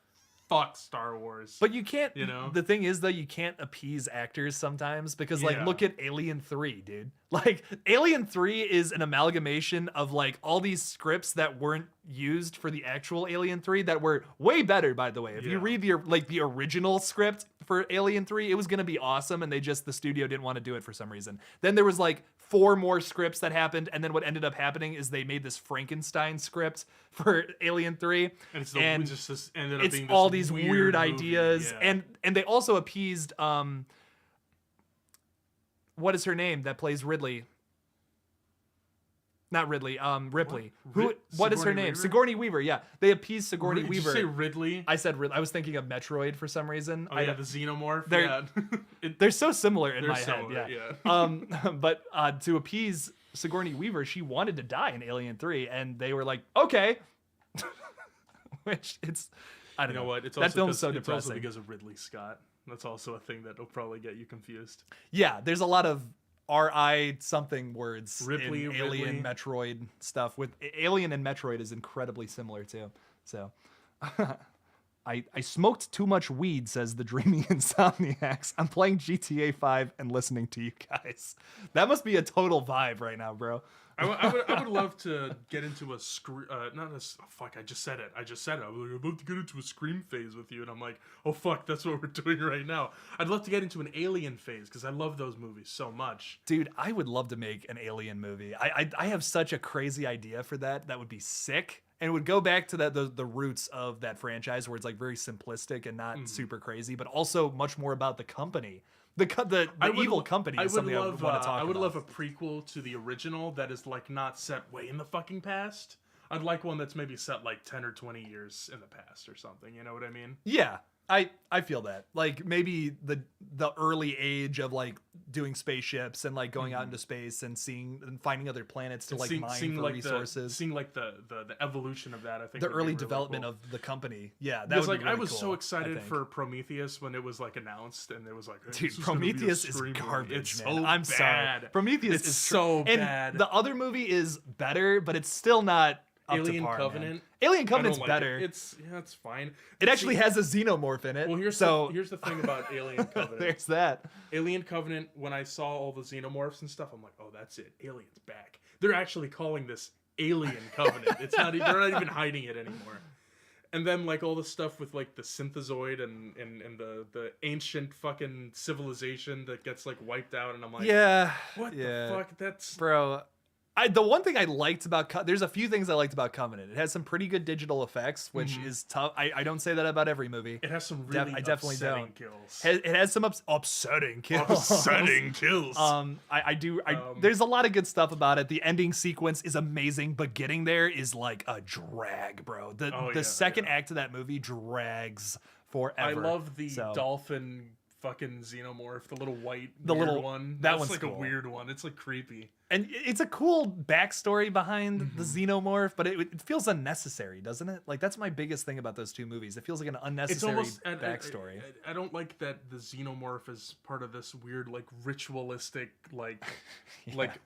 fuck Star Wars. But you can't, the thing is though, you can't appease actors sometimes because like, look at Alien 3, dude. Like Alien 3 is an amalgamation of like all these scripts that weren't used for the actual Alien 3 that were way better, by the way. If you read the original script for Alien 3, it was going to be awesome. And the studio didn't want to do it for some reason. Then there was like 4 more scripts that happened. And then what ended up happening is they made this Frankenstein script for Alien 3. And just ended up it's being all this these weird movie. ideas. And they also appeased, what is her name that plays Ridley? Not Ridley, Ripley. What is her name? Weaver? Sigourney Weaver, yeah. They appeased Sigourney Weaver. Did you say Ridley? I said Ridley. I was thinking of Metroid for some reason. Oh, yeah, the Xenomorph. They're so similar in my head, yeah. But to appease Sigourney Weaver, she wanted to die in Alien 3, and they were like, okay. Which I don't know. You know what? It's that also film's so it's depressing. also because of Ridley Scott. That's also a thing that'll probably get you confused. Yeah, there's a lot of R.I. something words Ripley, in Alien, Metroid stuff. With Alien and Metroid is incredibly similar too. So, I smoked too much weed, says the Dreamy Insomniacs. I'm playing GTA 5 and listening to you guys. That must be a total vibe right now, bro. I would love to get into a fuck. I just said it. I was like, I'm about to get into a Scream phase with you, and I'm like, oh fuck, that's what we're doing right now. I'd love to get into an Alien phase because I love those movies so much. Dude, I would love to make an Alien movie. I have such a crazy idea for that. That would be sick. And it would go back to the roots of that franchise where it's like very simplistic and not super crazy, but also much more about the company. The evil company is something I would want to talk about. I would love a prequel to the original that is like not set way in the fucking past. I'd like one that's maybe set like 10 or 20 years in the past or something. You know what I mean? Yeah. I feel that. Like maybe the early age of like doing spaceships and like going out into space and seeing and finding other planets to like mine for resources. Seeing like the evolution of that, I think. The early development of the company. Yeah, that was would like be really I was cool, so excited for Prometheus when it was like announced and it was like, hey, dude, Prometheus is garbage, it's man. So I'm bad. sorry. Prometheus is so bad. And the other movie is better, but it's still not Alien Covenant. Man. Alien Covenant's better. It's fine. It actually has a xenomorph in it. Well, here's the thing about Alien Covenant. There's that. Alien Covenant, when I saw all the xenomorphs and stuff, I'm like, oh, that's it. Alien's back. They're actually calling this Alien Covenant. They're not even hiding it anymore. And then like all the stuff with like the synthezoid and the ancient fucking civilization that gets like wiped out, and I'm like, what the fuck? That's bro. The one thing I liked about there's a few things I liked about Covenant. It has some pretty good digital effects, which is tough. I don't say that about every movie. It has some really upsetting kills. It has some upsetting kills. Upsetting kills. I do. There's a lot of good stuff about it. The ending sequence is amazing, but getting there is like a drag, bro. The second act of that movie drags forever. I love the dolphin fucking xenomorph, the little white one. That's like cool. A weird one. It's like creepy. And it's a cool backstory behind the xenomorph, but it feels unnecessary, doesn't it? Like that's my biggest thing about those two movies. It feels like an unnecessary backstory. I don't like that the xenomorph is part of this weird like ritualistic like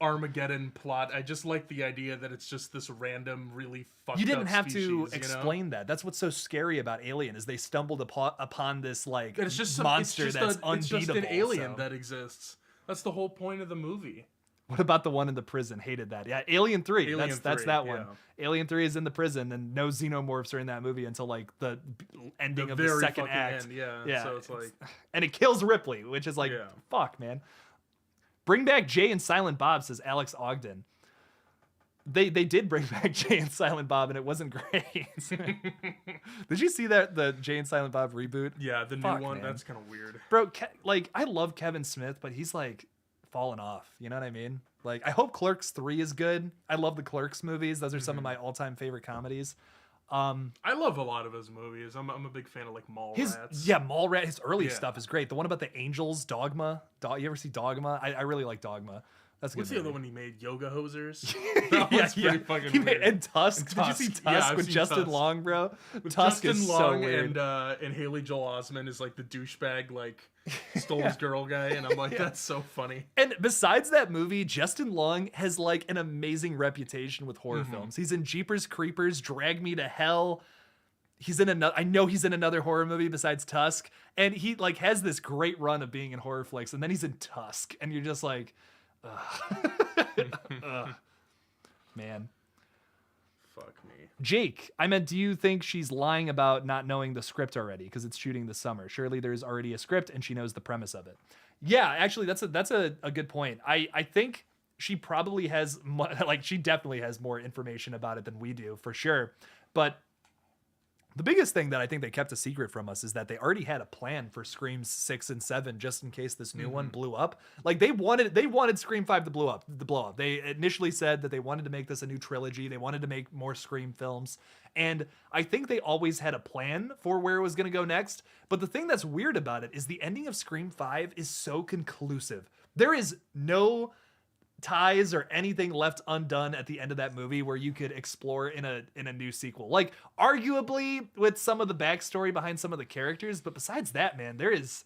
Armageddon plot. I just like the idea that it's just this random really fucked up You didn't have species, to explain that. That's what's so scary about Alien is they stumbled upon this like monster that's unbeatable. It's just an alien that exists. That's the whole point of the movie. What about the one in the prison? Hated that. Yeah, Alien 3. That's that one. Yeah. Alien 3 is in the prison, and no xenomorphs are in that movie until like the ending of the second act. End, yeah. So it's like, and it kills Ripley, which is like, fuck, man. Bring back Jay and Silent Bob, says Alex Ogden. They did bring back Jay and Silent Bob, and it wasn't great. Did you see the Jay and Silent Bob reboot? Yeah, the new one. Man. That's kind of weird, bro. Like I love Kevin Smith, but he's like fallen off. You know what I mean? Like I hope Clerks 3 is good. I love the Clerks movies. Those are some of my all-time favorite comedies. I love a lot of his movies. I'm a big fan of like Mallrats. Mallrats. His early stuff is great. The one about the angels, Dogma. You ever see Dogma? I really like Dogma. That's a good What's the other one he made? Yoga Hosers? Pretty fucking weird. And Tusk. Did you see Tusk with Justin Tusk. Long, bro? With Tusk Justin is Long so weird. And Haley Joel Osment is like the douchebag, like stole his girl guy, and I'm like, that's so funny. And besides that movie, Justin Long has like an amazing reputation with horror films. He's in Jeepers Creepers, Drag Me to Hell. he's in another. I know he's in another horror movie besides Tusk, and he like has this great run of being in horror flicks, and then he's in Tusk, and you're just like, ugh. Man. Fuck me. Jake, I meant, do you think she's lying about not knowing the script already because it's shooting this summer? Surely there's already a script and she knows the premise of it. Yeah, actually, that's a good point. I think she probably has, like, she definitely has more information about it than we do, for sure. But the biggest thing that I think they kept a secret from us is that they already had a plan for Screams 6 and 7 just in case this new one blew up. Like they wanted Scream 5 to blow up. They initially said that they wanted to make this a new trilogy. They wanted to make more Scream films. And I think they always had a plan for where it was going to go next. But the thing that's weird about it is the ending of Scream 5 is so conclusive. There is no ties or anything left undone at the end of that movie where you could explore in a new sequel. Like arguably with some of the backstory behind some of the characters, but besides that, man, there's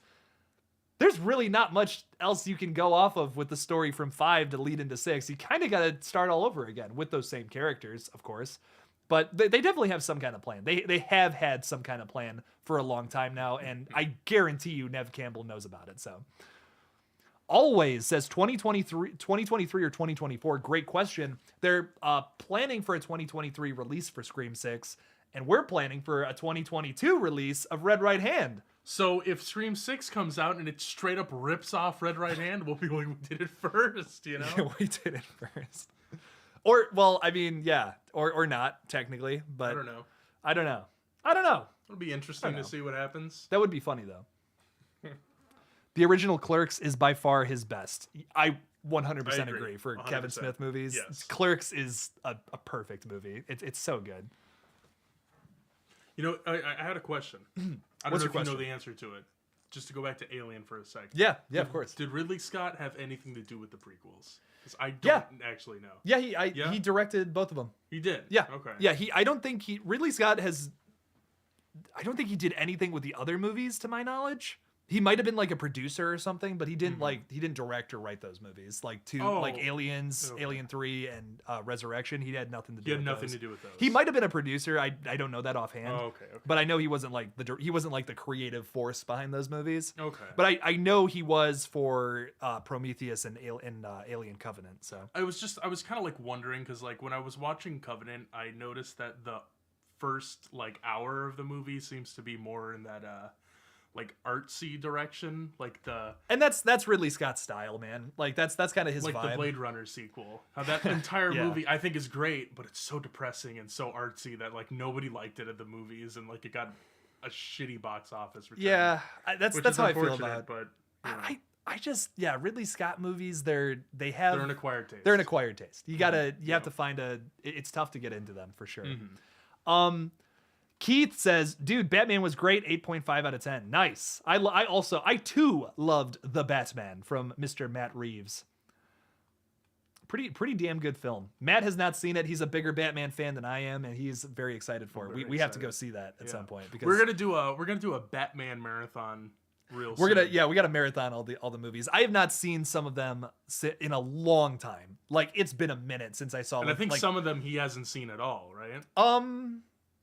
really not much else you can go off of with the story from 5 to lead into 6. You kind of got to start all over again with those same characters, of course. But they definitely have some kind of plan. They have had some kind of plan for a long time now, and I guarantee you Nev Campbell knows about it. So Always says 2023 or 2024. Great question. They're planning for a 2023 release for Scream 6, and we're planning for a 2022 release of Red Right Hand. So if Scream 6 comes out and it straight up rips off Red Right Hand, we'll be like, we did it first, you know? Yeah, we did it first. Or, well, I mean, yeah, or not, technically, but I don't know. It'll be interesting to see what happens. That would be funny, though. The original Clerks is by far his best. I 100% agree for 100%. Kevin Smith movies. Yes. Clerks is a perfect movie. It's so good. You know, I had a question. I don't know if you know the answer to it. Just to go back to Alien for a second. Yeah, of course. Did Ridley Scott have anything to do with the prequels? Because I don't actually know. Yeah, he directed both of them. He did? Yeah. Okay. Yeah, I don't think Ridley Scott has... I don't think he did anything with the other movies, to my knowledge. He might have been like a producer or something, but he didn't he didn't direct or write those movies. Like Aliens, Alien 3, and Resurrection. He had nothing to do. with those. He might have been a producer. I don't know that offhand. Oh, okay. But I know he wasn't like the creative force behind those movies. Okay. But I know he was for Prometheus and Alien Covenant. So I was kind of like wondering because like when I was watching Covenant, I noticed that the first like hour of the movie seems to be more in that like artsy direction, and that's Ridley Scott's style, man. Like that's kind of his vibe. Like the Blade Runner sequel. How that entire movie I think is great, but it's so depressing and so artsy that like nobody liked it at the movies, and like it got a shitty box office return. Yeah, that's how I feel about it. But I just Ridley Scott movies they're an acquired taste. They're an acquired taste. You have to find it's tough to get into them for sure. Keith says, dude, Batman was great, 8.5 out of 10. Nice. I too loved The Batman from Mr. Matt Reeves. Pretty damn good film. Matt has not seen it. He's a bigger Batman fan than I am, and he's very excited for it. We have to go see that at some point because we're gonna do a Batman marathon real soon. We gotta marathon all the movies. I have not seen some of them in a long time. Like it's been a minute since I saw them. And I think some of them he hasn't seen at all, right?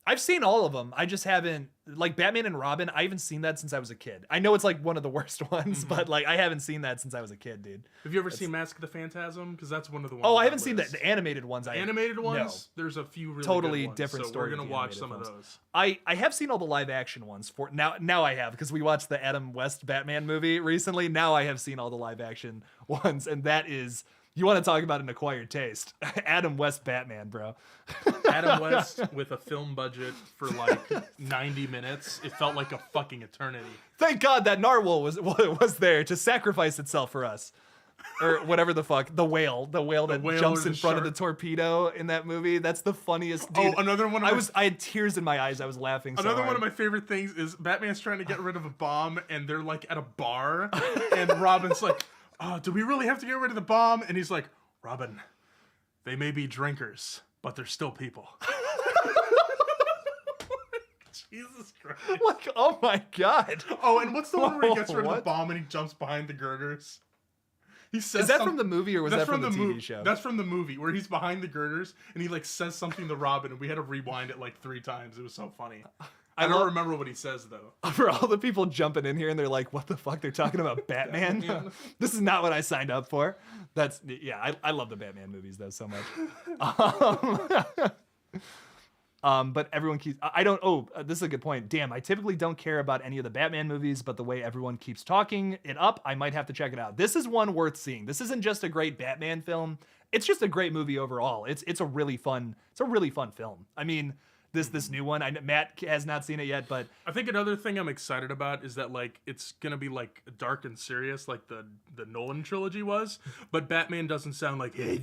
I've seen all of them. I just haven't, like Batman and Robin, I haven't seen that since I was a kid. I know it's like one of the worst ones, but like I haven't seen that since I was a kid, dude. Have you ever seen Mask of the Phantasm? Because that's one of the ones. Oh, I haven't seen the animated ones. Animated ones? No. There's a few really totally good ones, different stories. We're going to watch some of those. I have seen all the live action ones for now I have, because we watched the Adam West Batman movie recently. Now I have seen all the live action ones, and that is... You want to talk about an acquired taste. Adam West Batman, bro. Adam West with a film budget for like 90 minutes. It felt like a fucking eternity. Thank God that narwhal was there to sacrifice itself for us. Or whatever the fuck. The whale that jumps in front of the torpedo in that movie. That's the funniest. Dude, another one. I had tears in my eyes. I was laughing so hard. One of my favorite things is Batman's trying to get rid of a bomb, and they're like at a bar, and Robin's like, oh, do we really have to get rid of the bomb? And he's like, Robin, they may be drinkers, but they're still people. Jesus Christ. Like, oh my God. Oh, and what's the one where he gets rid of the bomb and he jumps behind the girders? He says, is that from the movie or was that from the TV show? That's from the movie where he's behind the girders and he like says something to Robin, and we had to rewind it like 3 times. It was so funny. I don't remember what he says though. For all the people jumping in here and they're like, "What the fuck? They're talking about Batman? This is not what I signed up for." I love the Batman movies though so much. But everyone keeps. This is a good point. Damn, I typically don't care about any of the Batman movies, but the way everyone keeps talking it up, I might have to check it out. This is one worth seeing. This isn't just a great Batman film. It's just a great movie overall. It's a really fun film. I mean, this new one. Matt has not seen it yet, but I think another thing I'm excited about is that like it's gonna be like dark and serious, like the Nolan trilogy was. But Batman doesn't sound like, and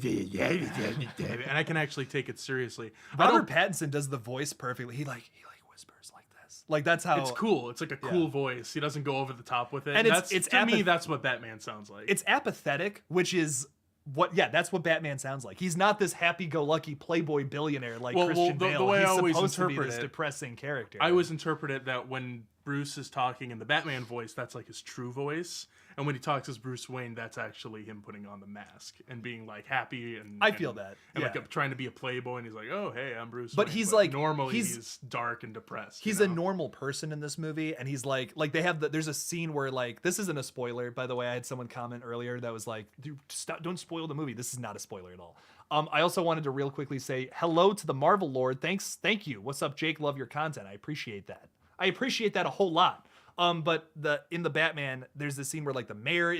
I can actually take it seriously. Robert Pattinson does the voice perfectly. He whispers like this. Like that's how it's cool. It's like a cool voice. He doesn't go over the top with it. And to me, that's what Batman sounds like. It's apathetic, which is. That's what Batman sounds like. He's not this happy-go-lucky playboy billionaire like Christian Bale. The way He's I always supposed to be interpret this it, depressing character. I always interpret it that when Bruce is talking in the Batman voice, that's like his true voice, and when he talks as Bruce Wayne, that's actually him putting on the mask and being like happy and I feel that and like trying to be a playboy, and he's like, oh hey, I'm Bruce. But Wayne. he's like normally he's dark and depressed. He's a normal person in this movie, and he's like they have there's a scene where like this isn't a spoiler, by the way. I had someone comment earlier that was like, dude, stop, don't spoil the movie. This is not a spoiler at all. I also wanted to real quickly say hello to the Marvel Lord. Thank you. What's up, Jake? Love your content. I appreciate that. I appreciate that a whole lot. But in the Batman, there's this scene where like the mayor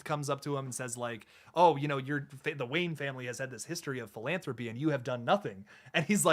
comes up to him and says like, "Oh, you know, the Wayne family has had this history of philanthropy, and you have done nothing." And he's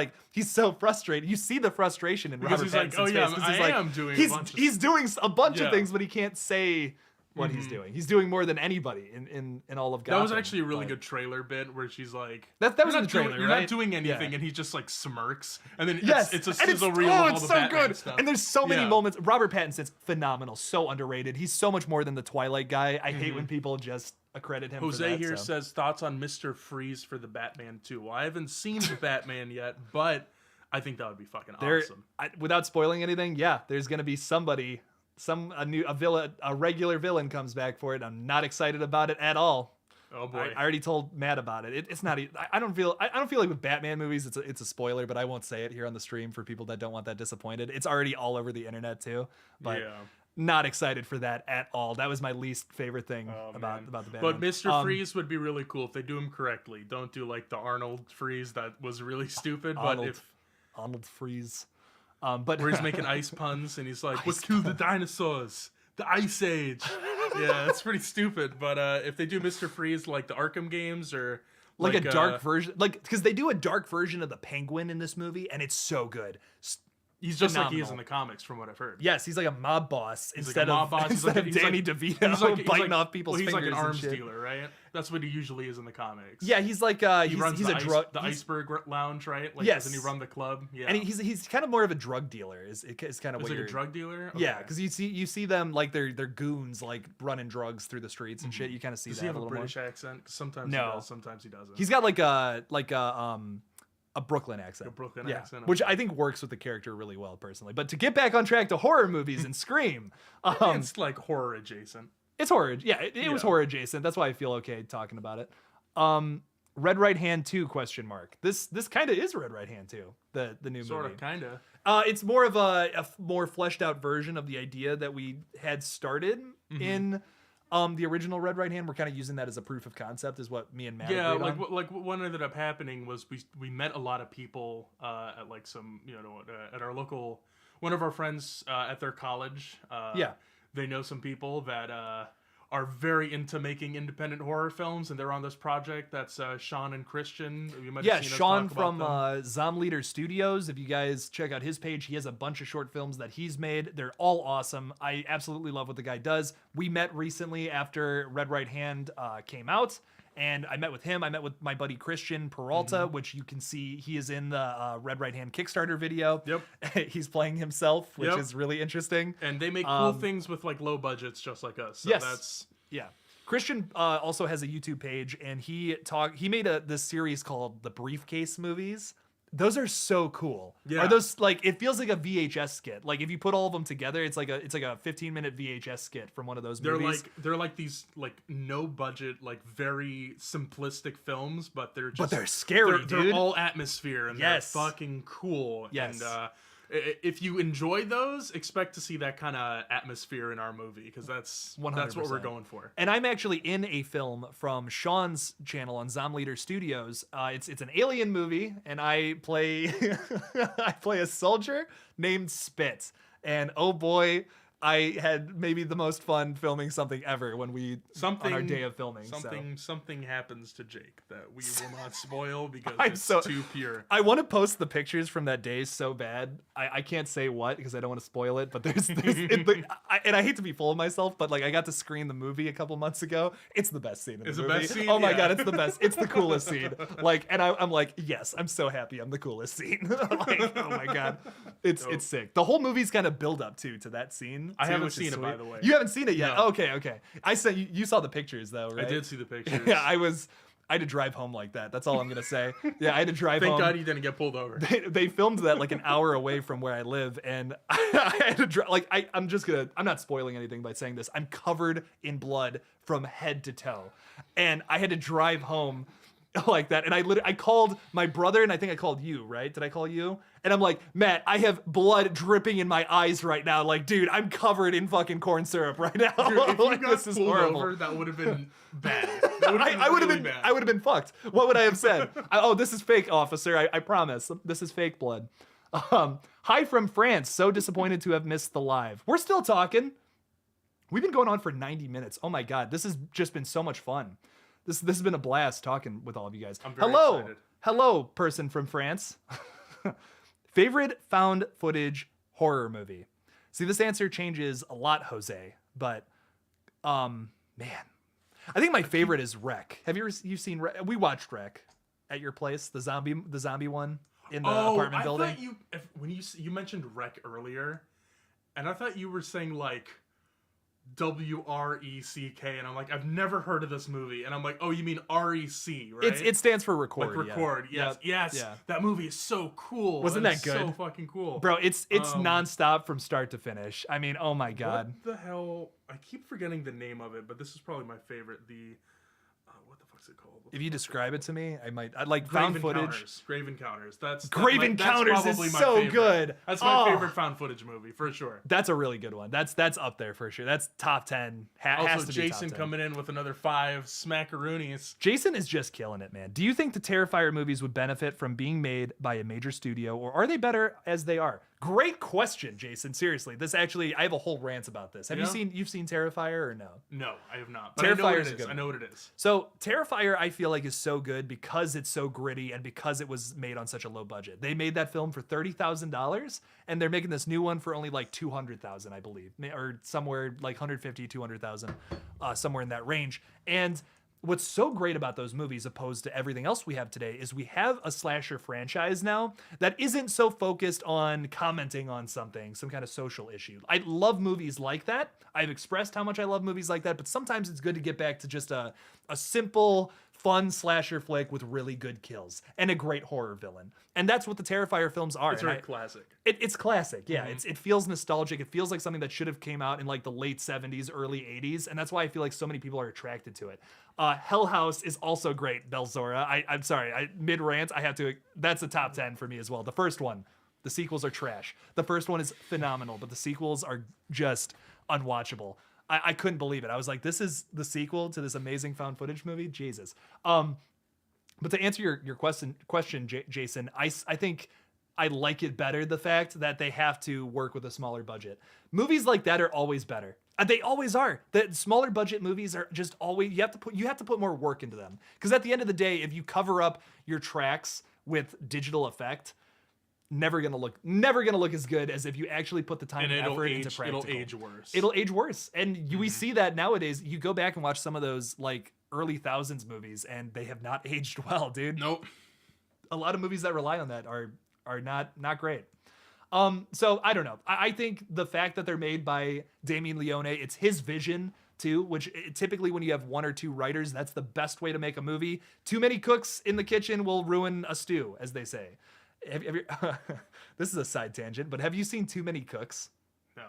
so frustrated. You see the frustration in Robert Pattinson's face. Oh yeah, I am doing. He's doing a bunch of things, but he can't say what he's doing. He's doing more than anybody in all of Gotham. That was actually a really good trailer bit where she's like, that was in the trailer, You're right? not doing anything, and he just like smirks, and then it's a and sizzle reel of all it's the so Batman good. stuff. And there's so many moments. Robert Pattinson's phenomenal, so underrated. He's so much more than the Twilight guy. I hate when people just accredit him. Jose for that, here says thoughts on Mr. Freeze for the Batman 2. Well, I haven't seen the Batman yet, but I think that would be fucking awesome. Without spoiling anything, there's gonna be somebody. A regular villain comes back for it. I'm not excited about it at all. Oh boy! I already told Matt about it. It's not. I don't feel like with Batman movies it's a spoiler, but I won't say it here on the stream for people that don't want that disappointed. It's already all over the internet too. But not excited for that at all. That was my least favorite thing about the Batman. But Mr. Freeze would be really cool if they do him correctly. Don't do like the Arnold Freeze that was really stupid. Arnold Freeze. Where he's making ice puns and he's like, "What killed the dinosaurs? The Ice Age." Yeah, that's pretty stupid. But if they do Mr. Freeze like the Arkham games or like a dark version, because they do a dark version of the Penguin in this movie, and it's so good. He's just like he is in the comics, from what I've heard. Yes, he's like a mob boss instead of Danny DeVito biting off people's fingers. He's like an arms dealer, right? That's what he usually is in the comics. Yeah, he's like he runs the Iceberg Lounge, right? Like, yes. Doesn't he run the club? Yeah, and he's kind of more of a drug dealer. Is kind of weird. Like a drug dealer? Okay. Yeah, because you see them like they're goons like running drugs through the streets and shit. You kind of see Does that he have a little British more. accent? Sometimes he does, sometimes he doesn't. He's got like a Brooklyn accent. Accent. Which I think works with the character really well, personally. But to get back on track to horror movies and Scream. It's like horror adjacent. It's horror. Yeah, it was horror adjacent. That's why I feel okay talking about it. Red Right Hand 2 ? This kind of is Red Right Hand 2, the new movie. Sort of, kind of. It's more of a more fleshed out version of the idea that we had started in the original Red Right Hand. We're kind of using that as a proof of concept, is what me and Matt agreed on. Like what ended up happening was we met a lot of people at like some at our local, one of our friends at their college. They know some people that are very into making independent horror films, and they're on this project. That's Sean and Christian. You might have seen Sean from Zomleader Studios. If you guys check out his page, he has a bunch of short films that he's made. They're all awesome. I absolutely love what the guy does. We met recently after Red Right Hand came out, and I met with him. I met with my buddy Christian Peralta, which you can see he is in the Red Right Hand Kickstarter video. Yep. He's playing himself, which is really interesting. And they make cool things with like low budgets, just like us. So that's... Yeah. Christian also has a YouTube page, and he made this series called the Briefcase Movies. Those are so cool. Yeah. Are those like, it feels like a VHS skit. Like if you put all of them together, it's like a 15-minute VHS skit from one of those movies. They're like these like no budget, like very simplistic films, but they're scary, dude. They're all atmosphere and they're fucking cool. Yes. And if you enjoy those, expect to see that kind of atmosphere in our movie, because that's 100%. That's what we're going for. And I'm actually in a film from Sean's channel on Zomleader Studios. It's an alien movie, and I play I play a soldier named Spit. And oh boy, I had maybe the most fun filming something ever on our day of filming. Something happens to Jake that we will not spoil because it's too pure. I want to post the pictures from that day so bad. I can't say what because I don't want to spoil it. But and I hate to be full of myself, but like I got to screen the movie a couple months ago. It's the best scene in the movie. Best scene? Oh my god, it's the best. It's the coolest scene. Like, and I'm like, yes, I'm so happy. I'm the coolest scene. Like, oh my god, it's sick. The whole movie's kind of build up to that scene. I haven't seen it, by the way. You haven't seen it yet? No. Okay. I said you saw the pictures though, right? I did see the pictures. Yeah, I had to drive home like that. That's all I'm gonna say. Yeah, I had to drive home. Thank God you didn't get pulled over. They filmed that like an hour away from where I live, and I had to drive. Like I'm not spoiling anything by saying this. I'm covered in blood from head to toe, and I had to drive home like that. And I called my brother, and I think I called you, right? Did I call you? And I'm like, Matt, I have blood dripping in my eyes right now. Like, dude, I'm covered in fucking corn syrup right now. Dude, if you like, got this is pulled horrible. over, that would have been bad. I would have been fucked. What would I have said? This is fake, officer. I promise. This is fake blood. Hi from France. So disappointed to have missed the live. We're still talking. We've been going on for 90 minutes. Oh my god, this has just been so much fun. This has been a blast talking with all of you guys. I'm very excited. Hello, person from France. Favorite found footage horror movie? See, this answer changes a lot, Jose. But, man, I think my favorite is Wreck. Have you seen Wreck? We watched Wreck at your place, the zombie one in the apartment building. I thought when you mentioned Wreck earlier, and I thought you were saying like WRECK, and I'm like, I've never heard of this movie, and I'm like, oh, you mean REC, right? It stands for record. Like record, yeah. Yes. Yeah. That movie is so cool. Wasn't that good? So fucking cool, bro. It's nonstop from start to finish. I mean, oh my god. What the hell? I keep forgetting the name of it, but this is probably my favorite. What the fuck's it called? If you describe it to me, I'd like Grave found Encounters. footage. Grave Encounters. Grave Encounters is so favorite. good. That's my favorite found footage movie for sure. That's a really good one. That's up there for sure. That's top 10. Also, has to Jason be top 10. coming in with another 5 smackaroonies. Jason is just killing it, man. Do you think the Terrifier movies would benefit from being made by a major studio, or are they better as they are? Great question, Jason. Seriously, I have a whole rant about this. You've seen Terrifier or no? No, I have not. But Terrifier I know what it is. So Terrifier, I feel like, is so good because it's so gritty and because it was made on such a low budget. They made that film for $30,000, and they're making this new one for only like $200,000, I believe, or somewhere like 150, 200,000, somewhere in that range. And what's so great about those movies, opposed to everything else we have today, is we have a slasher franchise now that isn't so focused on commenting on something, some kind of social issue. I love movies like that. I've expressed how much I love movies like that, but sometimes it's good to get back to just a simple, fun slasher flick with really good kills and a great horror villain. And that's what the Terrifier films are. It's very classic. It's classic, yeah. Mm-hmm. It feels nostalgic. It feels like something that should have came out in like the late 70s, early 80s, and that's why I feel like so many people are attracted to it. Hell House is also great, Belzora. I'm sorry, mid-rant, that's a top 10 for me as well. The first one, the sequels are trash. The first one is phenomenal, but the sequels are just unwatchable. I couldn't believe it. I was like, this is the sequel to this amazing found footage movie? Jesus. But to answer your question, Jason, I think I like it better, the fact that they have to work with a smaller budget. Movies like that are always better. They always are. The smaller budget movies are just always, you have to put more work into them. Because at the end of the day, if you cover up your tracks with digital effect, never gonna look as good as if you actually put the time and effort into practical. It'll age worse. And we see that nowadays. You go back and watch some of those like early thousands movies, and they have not aged well, dude. Nope. A lot of movies that rely on that are not great. So I don't know. I think the fact that they're made by Damien Leone, it's his vision too, which typically when you have one or two writers, that's the best way to make a movie. Too many cooks in the kitchen will ruin a stew, as they say. Have you, this is a side tangent, but have you seen Too Many Cooks? No.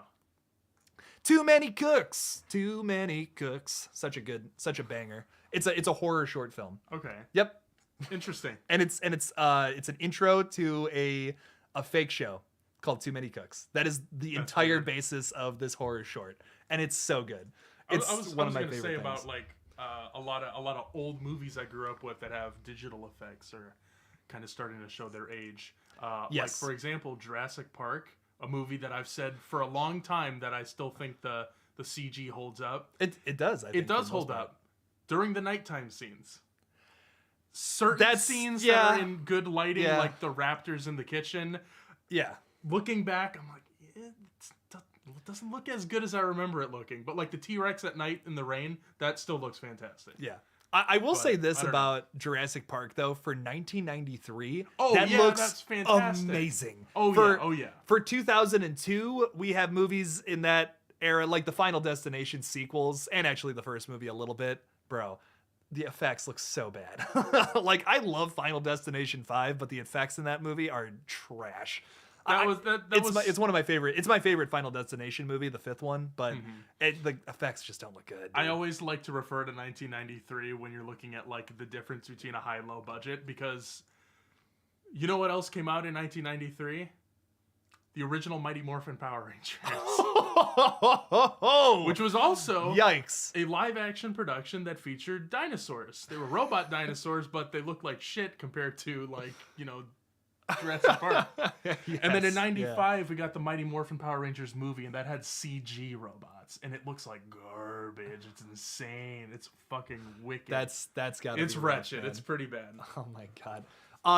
Too Many Cooks. Such a banger. It's a horror short film. Okay. Yep. Interesting. And it's an intro to a fake show. called Too Many Cooks. That is the entire basis of this horror short, and it's so good. It's one of my favorite things. About like a lot of old movies I grew up with that have digital effects are kind of starting to show their age. Like for example, Jurassic Park, a movie that I've said for a long time that I still think the CG holds up. It does. I think, it does hold up during the nighttime scenes. Certain scenes that are in good lighting, like the raptors in the kitchen. Yeah. Looking back, I'm like, it doesn't look as good as I remember it looking. But like the T-Rex at night in the rain, that still looks fantastic. Yeah. I will say this about Jurassic Park, though. For 1993, that looks that's fantastic. Amazing. Oh, yeah. For 2002, we have movies in that era, like the Final Destination sequels, and actually the first movie a little bit. Bro, the effects look so bad. Like, I love Final Destination 5, but the effects in that movie are trash. It's one of my favorite. It's my favorite Final Destination movie, the fifth one, but the effects just don't look good. Dude. I always like to refer to 1993 when you're looking at like the difference between a high and low budget, because you know what else came out in 1993? The original Mighty Morphin Power Rangers. Which was also a live action production that featured dinosaurs. They were robot dinosaurs, but they looked like shit compared to like, Jurassic Park. And then in 95 we got the Mighty Morphin Power Rangers movie, and that had CG robots, and it looks like garbage. It's insane. It's fucking wicked. That's gotta It's be wretched. Rough, it's pretty bad. Oh my god.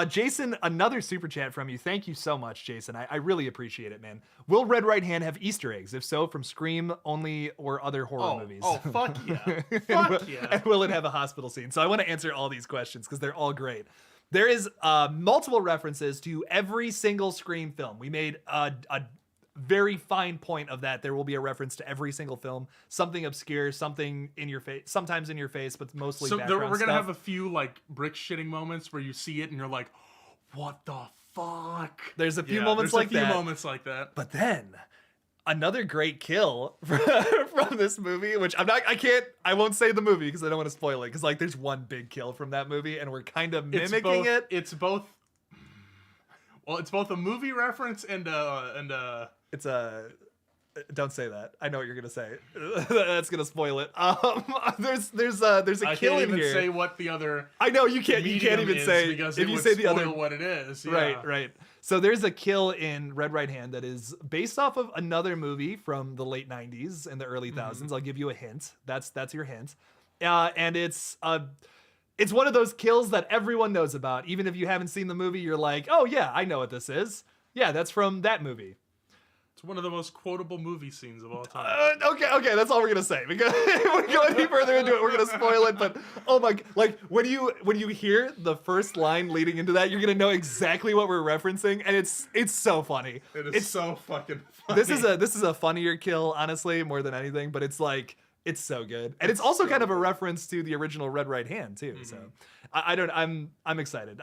Jason, another super chat from you. Thank you so much, Jason. I really appreciate it, man. Will Red Right Hand have Easter eggs? If so, from Scream only or other horror movies? Oh, fuck yeah. Fuck yeah. And will it have a hospital scene? So I want to answer all these questions because they're all great. There is multiple references to every single Scream film. We made a very fine point of that. There will be a reference to every single film. Something obscure, something in your face, sometimes in your face, but mostly background we're going to stuff. have a few like brick shitting moments where you see it and you're like, what the fuck? There's a few moments like that. Moments like that. But then another great kill from this movie, which I won't say the movie because I don't want to spoil it, because like there's one big kill from that movie and we're kind of mimicking it. It's both a movie reference and it's a don't say that. I know what you're gonna say. That's gonna spoil it. There's a kill in here. I can't even say what the other. I know you can't. You can't even say because if you say the other what it is. Yeah. Right. So there's a kill in Red Right Hand that is based off of another movie from the late 90s and the early 2000s. I'll give you a hint. That's your hint. And it's one of those kills that everyone knows about. Even if you haven't seen the movie, you're like, oh yeah, I know what this is. Yeah, that's from that movie. It's one of the most quotable movie scenes of all time. Okay, that's all we're gonna say, because if we go any further into it, we're gonna spoil it. But oh my, like when you hear the first line leading into that, you're gonna know exactly what we're referencing, and it's so funny. It's so fucking funny. This is a funnier kill, honestly, more than anything. But it's like it's so good, and it's also kind of a reference to the original Red Right Hand too. So I'm excited.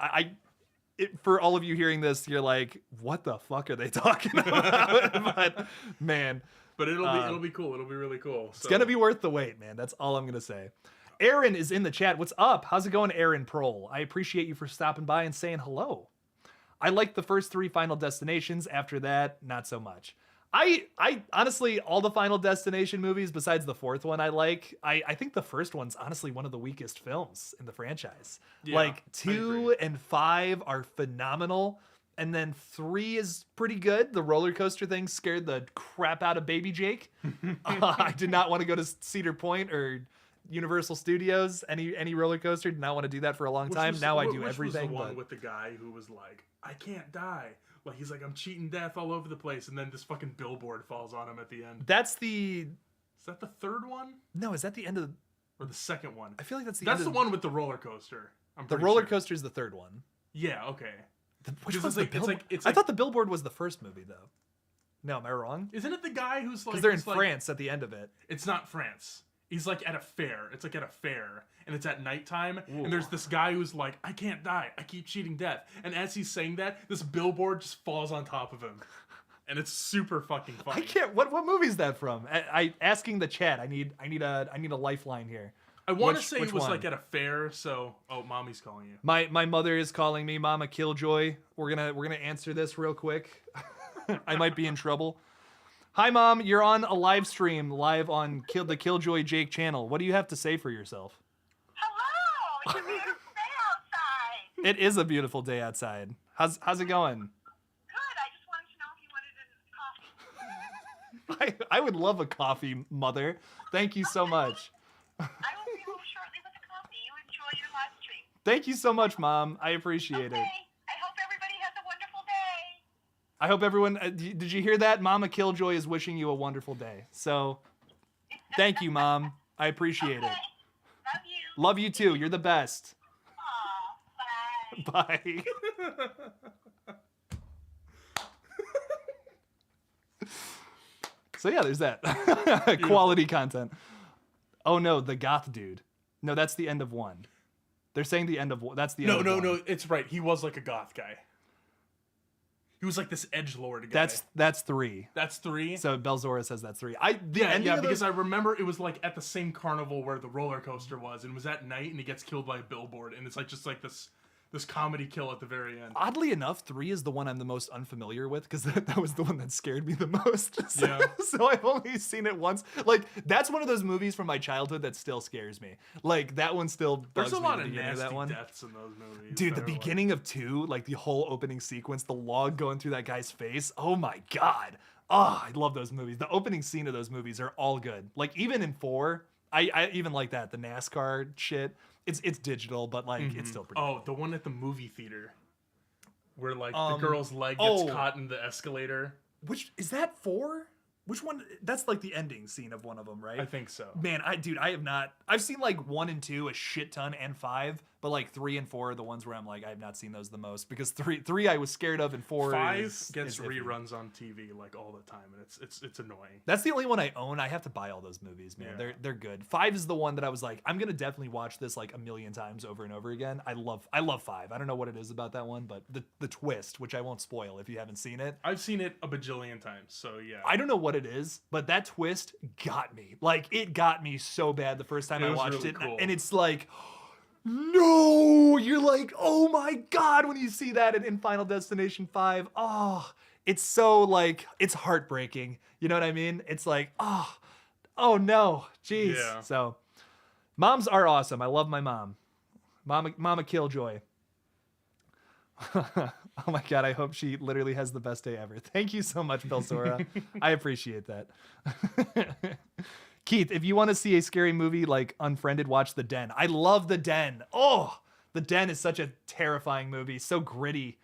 For all of you hearing this, you're like, what the fuck are they talking about? But it'll be cool. It'll be really cool. It's gonna be worth the wait, man. That's all I'm gonna say. Aaron is in the chat. What's up? How's it going, Aaron Prohl? I appreciate you for stopping by and saying hello. I like the first 3 Final Destinations. After that, not so much. I honestly, all the Final Destination movies besides the 4th one I like. I think the first one's honestly one of the weakest films in the franchise. Yeah, like 2 and 5 are phenomenal, and then 3 is pretty good. The roller coaster thing scared the crap out of baby Jake. I did not want to go to Cedar Point or Universal Studios, any roller coaster. Did not want to do that for a long time. Now I do everything. Was the one with the guy who was like, I can't die. Like he's like, I'm cheating death all over the place, and then this fucking billboard falls on him at the end. Is that the 3rd one? No, is that the end of or the 2nd one? I feel like that's the one with the roller coaster. The roller coaster is the 3rd one. Yeah, okay. Which was the billboard? I thought the billboard was the first movie though. No, am I wrong? Isn't it the guy who's like? Because they're in France at the end of it. It's not France. He's like at a fair. It's like at a fair, and it's at nighttime. Ooh. And there's this guy who's like, I can't die. I keep cheating death. And as he's saying that, this billboard just falls on top of him, and it's super fucking funny. I can't. What movie is that from? I asking the chat. I need a lifeline here. I want to say it was like at a fair. So, mommy's calling you. My mother is calling me. Mama KillJoy. We're gonna answer this real quick. I might be in trouble. Hi, Mom. You're on a live stream, live on the KillJoy Jake channel. What do you have to say for yourself? Hello. It's a beautiful day outside. It is a beautiful day outside. How's it going? Good. I just wanted to know if you wanted a coffee. I would love a coffee, Mother. Thank you so much. I will be home shortly with a coffee. You enjoy your live stream. Thank you so much, Mom. I appreciate it. I hope everybody has a wonderful day. I hope everyone... did you hear that? Mama KillJoy is wishing you a wonderful day. So, thank you, Mom. I appreciate it. Love you. Love you too. You're the best. Aw, bye. Bye. So yeah, there's that. Quality content. Oh no, the goth dude. No, that's the end of one. They're saying the end of one. That's the end of one. No, it's right. He was like a goth guy. He was like this edgelord guy. That's 3. That's 3? So Belzora says that's 3. Because I remember it was like at the same carnival where the roller coaster was, and it was at night, and he gets killed by a billboard, and it's like just like this comedy kill at the very end. Oddly enough, 3 is the one I'm the most unfamiliar with because that was the one that scared me the most. So I've only seen it once. Like, that's one of those movies from my childhood that still scares me. Like, that one still bugs me. There's a lot of nasty deaths in those movies. Dude, the beginning of 2, like the whole opening sequence, the log going through that guy's face. Oh my God. Oh, I love those movies. The opening scene of those movies are all good. Like, even in 4, I even like that. The NASCAR shit. It's digital, but like it's still pretty cool. The one at the movie theater where like the girl's leg gets caught in the escalator. Which is that 4? Which one? That's like the ending scene of one of them, right? I think so. Man, I have not. I've seen like 1 and 2 a shit ton, and 5, but like 3 and 4 are the ones where I'm like, I have not seen those the most because 3 I was scared of, and 4 gets reruns on TV like all the time, and it's annoying. That's the only one I own. I have to buy all those movies, man. Yeah. They're good. 5 is the one that I was like, I'm gonna definitely watch this like a million times over and over again. I love 5. I don't know what it is about that one, but the twist, which I won't spoil if you haven't seen it. I've seen it a bajillion times, so yeah. I don't know what it is, but that twist got me. Like, it got me so bad the first time I watched really it. Cool. And it's like, no! You're like, oh my God, when you see that in Final Destination 5. Oh, it's so like, it's heartbreaking. You know what I mean? It's like, oh no. Jeez. Yeah. So, moms are awesome. I love my mom. Mama KillJoy. Oh my God, I hope she literally has the best day ever. Thank you so much, Belzora. I appreciate that. Keith, if you want to see a scary movie like Unfriended, watch The Den. I love The Den. Oh, The Den is such a terrifying movie. So gritty.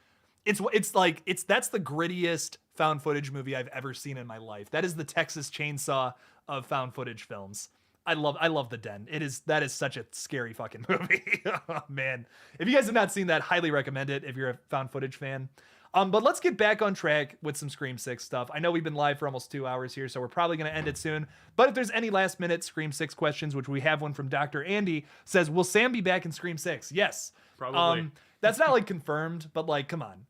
That's the grittiest found footage movie I've ever seen in my life. That is the Texas Chainsaw of found footage films. I love The Den. That is such a scary fucking movie. Oh, man. If you guys have not seen that, highly recommend it if you're a found footage fan. But let's get back on track with some Scream 6 stuff. I know we've been live for almost 2 hours here, so we're probably going to end it soon. But if there's any last minute Scream 6 questions, which we have one from Dr. Andy, says, will Sam be back in Scream 6? Yes. Probably. That's not like confirmed, but like, come on.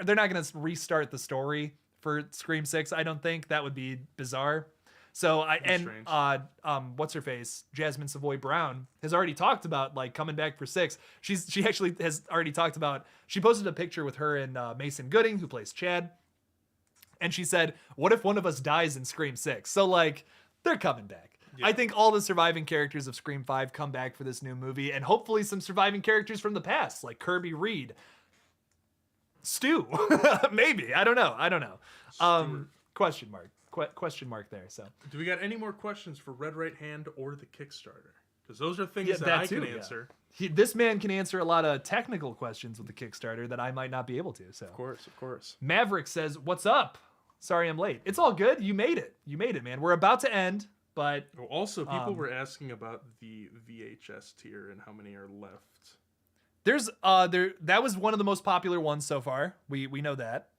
They're not going to restart the story for Scream 6, I don't think. That would be bizarre. So what's her face? Jasmine Savoy Brown has already talked about like coming back for 6. She actually has already talked about. She posted a picture with her and Mason Gooding, who plays Chad, and she said, "What if one of us dies in Scream 6?" So like they're coming back. Yeah. I think all the surviving characters of Scream 5 come back for this new movie, and hopefully some surviving characters from the past, like Kirby Reed, Stu, maybe. I don't know. Question mark there. So, do we got any more questions for Red Right Hand or the Kickstarter? Because those are things that I can answer. This man can answer a lot of technical questions with the Kickstarter that I might not be able to. So, of course. Maverick says, "What's up? Sorry I'm late. It's all good. You made it, man. We're about to end, but also people were asking about the VHS tier and how many are left. There's that was one of the most popular ones so far. We know that.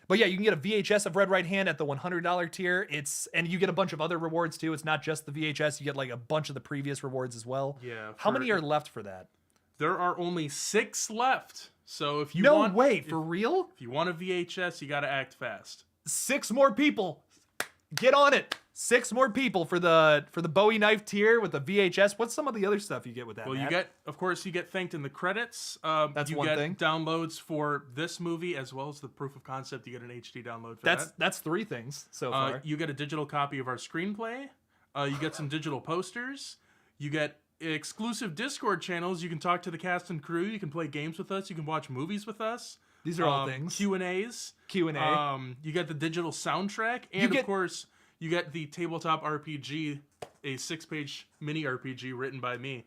But yeah, you can get a VHS of Red Right Hand at the $100 tier. And you get a bunch of other rewards too. It's not just the VHS. You get like a bunch of the previous rewards as well. Yeah. How many are left for that? There are only 6 left. So if you for real? If you want a VHS, you got to act fast. 6 more people. get on it. 6 more people for the Bowie knife tier with the VHS. What's some of the other stuff you get with that? Well, Matt? you get thanked in the credits. That's one thing. Downloads for this movie as well as the proof of concept. You get an HD download for that. That's 3 things so far. You get a digital copy of our screenplay. You get some digital posters. You get exclusive Discord channels. You can talk to the cast and crew. You can play games with us. You can watch movies with us. These are all things. Q&As. Q&A. You get the digital soundtrack, and of course, you get the tabletop RPG, a 6-page mini RPG written by me.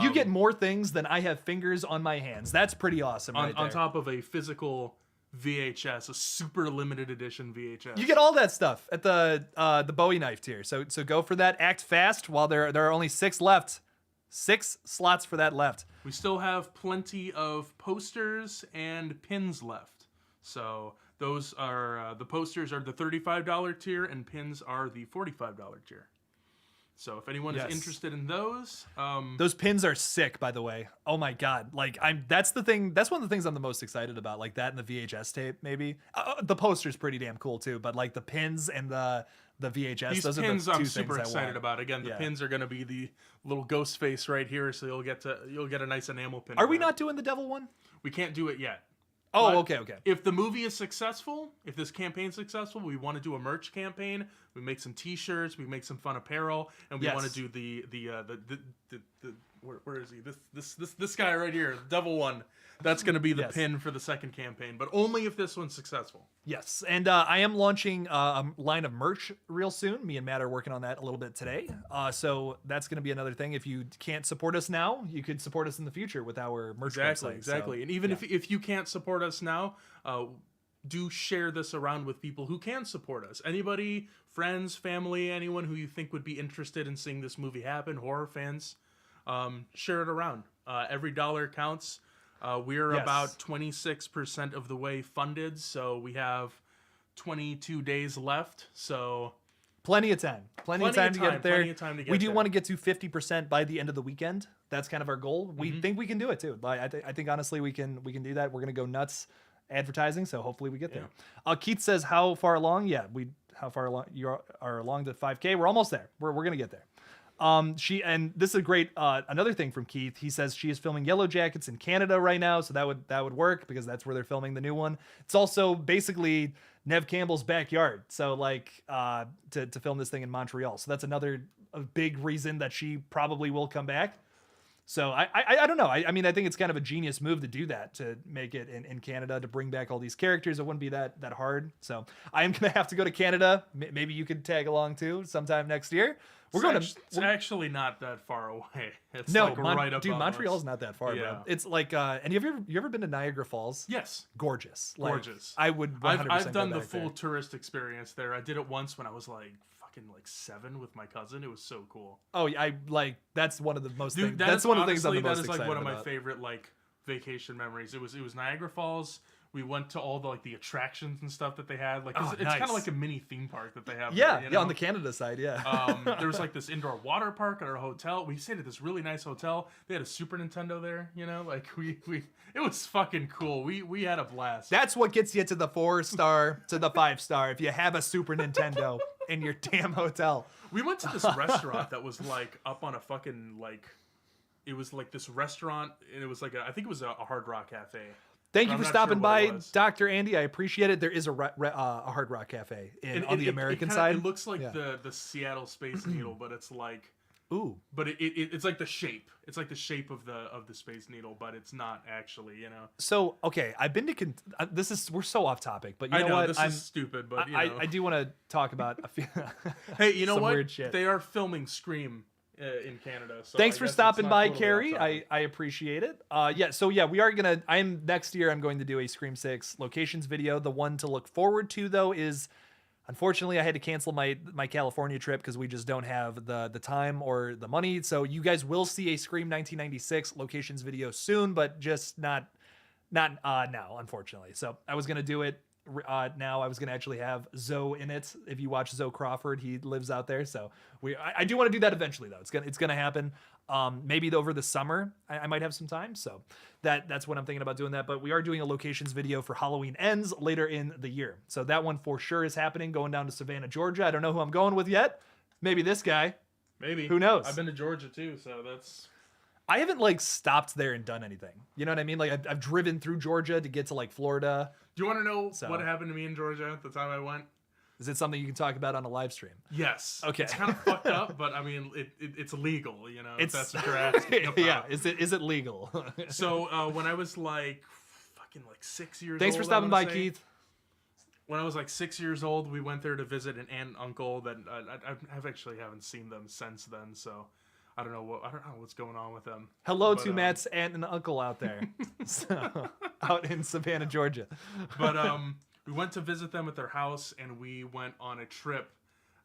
You get more things than I have fingers on my hands. That's pretty awesome. On top of a physical VHS, a super limited edition VHS. You get all that stuff at the Bowie knife tier. So go for that. Act fast while there are only 6 left. 6 slots for that left. We still have plenty of posters and pins left. So those are the posters are the $35 tier and pins are the $45 tier. So if anyone is interested in those pins are sick, by the way. Oh my god! Like that's one of the things I'm the most excited about. Like that and the VHS tape, maybe. The poster's pretty damn cool too. But like the pins and the VHS, these those pins are the 2 I'm things super excited I want. about. Again, the pins are going to be the little ghost face right here, so you'll get a nice enamel pin. Are we not doing the devil one? We can't do it yet. Oh, But okay. If the movie is successful, if this campaign's successful, we want to do a merch campaign. We make some T-shirts, we make some fun apparel, and we want to do the where is he? This guy right here, the devil one. That's going to be the pin for the second campaign, but only if this one's successful. Yes, and I am launching a line of merch real soon. Me and Matt are working on that a little bit today. So that's going to be another thing. If you can't support us now, you could support us in the future with our merch website. Exactly. So, and even if you can't support us now, do share this around with people who can support us. Anybody, friends, family, anyone who you think would be interested in seeing this movie happen, horror fans, share it around. Every dollar counts. We're about 26% of the way funded, so we have 22 days left. So plenty of time. Plenty of time to get there. Plenty of time to get we do there. want to get to 50% by the end of the weekend. That's kind of our goal. We think we can do it too. I think honestly we can do that. We're gonna go nuts advertising, so hopefully we get there. Keith says, how far along? Yeah, how far along you are along to 5K? We're almost there. We're gonna get there. And this is a great another thing from Keith. He says she is filming Yellow Jackets in Canada right now, so that would work because that's where they're filming the new one. It's also basically Nev Campbell's backyard, so like to film this thing in Montreal. So that's another big reason that she probably will come back. So I don't know. I mean, I think it's kind of a genius move to do that, to make it in Canada, to bring back all these characters. It wouldn't be that hard. So I am going to have to go to Canada. Maybe you could tag along too sometime next year. It's actually not that far away. It's right up. Dude, Montreal's not that far, bro. It's like, and you ever been to Niagara Falls? Yes. Gorgeous. Gorgeous. I would 100% I've done go the back full there. tourist experience there. I did it once when I was like 7 with my cousin. It was so cool. Oh, that's one of the most Dude, that's one of the things I'm the most excited about. That is like one of my about. favorite vacation memories. It was Niagara Falls. We went to all the attractions and stuff that they had. It's nice. kind of like a mini theme park that they have. Yeah, there, on the Canada side, yeah. There was this indoor water park at our hotel. We stayed at this really nice hotel. They had a Super Nintendo there. It was fucking cool. We had a blast. That's what gets you to the 4-star to the 5-star. If you have a Super Nintendo in your damn hotel. We went to this restaurant that was up on a fucking it was this restaurant, and it was I think it was a Hard Rock Cafe. Thank you for stopping by, Dr. Andy. I appreciate it. There is a Hard Rock Cafe on the American side. It looks like the Seattle Space Needle, but it's ooh. But it's like the shape. It's like the shape of the Space Needle, but it's not actually, So okay, I've been to we're so off topic, but you know what? This is stupid, but I do want to talk about a few. Hey, you know what? Weird shit. They are filming Scream in Canada. So thanks for stopping by, Carrie. I appreciate it. Next year I'm going to do a Scream 6 locations video. The one to look forward to though is, unfortunately, I had to cancel my California trip because we just don't have the time or the money. So you guys will see a Scream 1996 locations video soon, but just not now, unfortunately. So I was gonna do it now. I was going to actually have Zoe in it. If you watch Zoe Crawford, he lives out there. So I do want to do that eventually, though. It's gonna happen. Maybe over the summer, I might have some time. So that's what I'm thinking about doing that. But we are doing a locations video for Halloween Ends later in the year. So that one for sure is happening, going down to Savannah, Georgia. I don't know who I'm going with yet. Maybe this guy. Maybe. Who knows? I've been to Georgia too, so that's... I haven't like stopped there and done anything. You know what I mean? Like I've driven through Georgia to get to like Florida. Do you want to know what happened to me in Georgia at the time I went? Is it something you can talk about on a live stream? Yes. Okay. It's kind of fucked up, but I mean, it's legal, you know, if that's what you're asking about. Yeah. Is it legal? So when I was like fucking like 6 years Thanks old. for stopping by, Keith. When I was like 6 years old, we went there to visit an aunt and uncle that I actually haven't seen them since then. So I don't know what's going on with them. Hello to Matt's aunt and uncle out there, out in Savannah, Georgia. But we went to visit them at their house, and we went on a trip,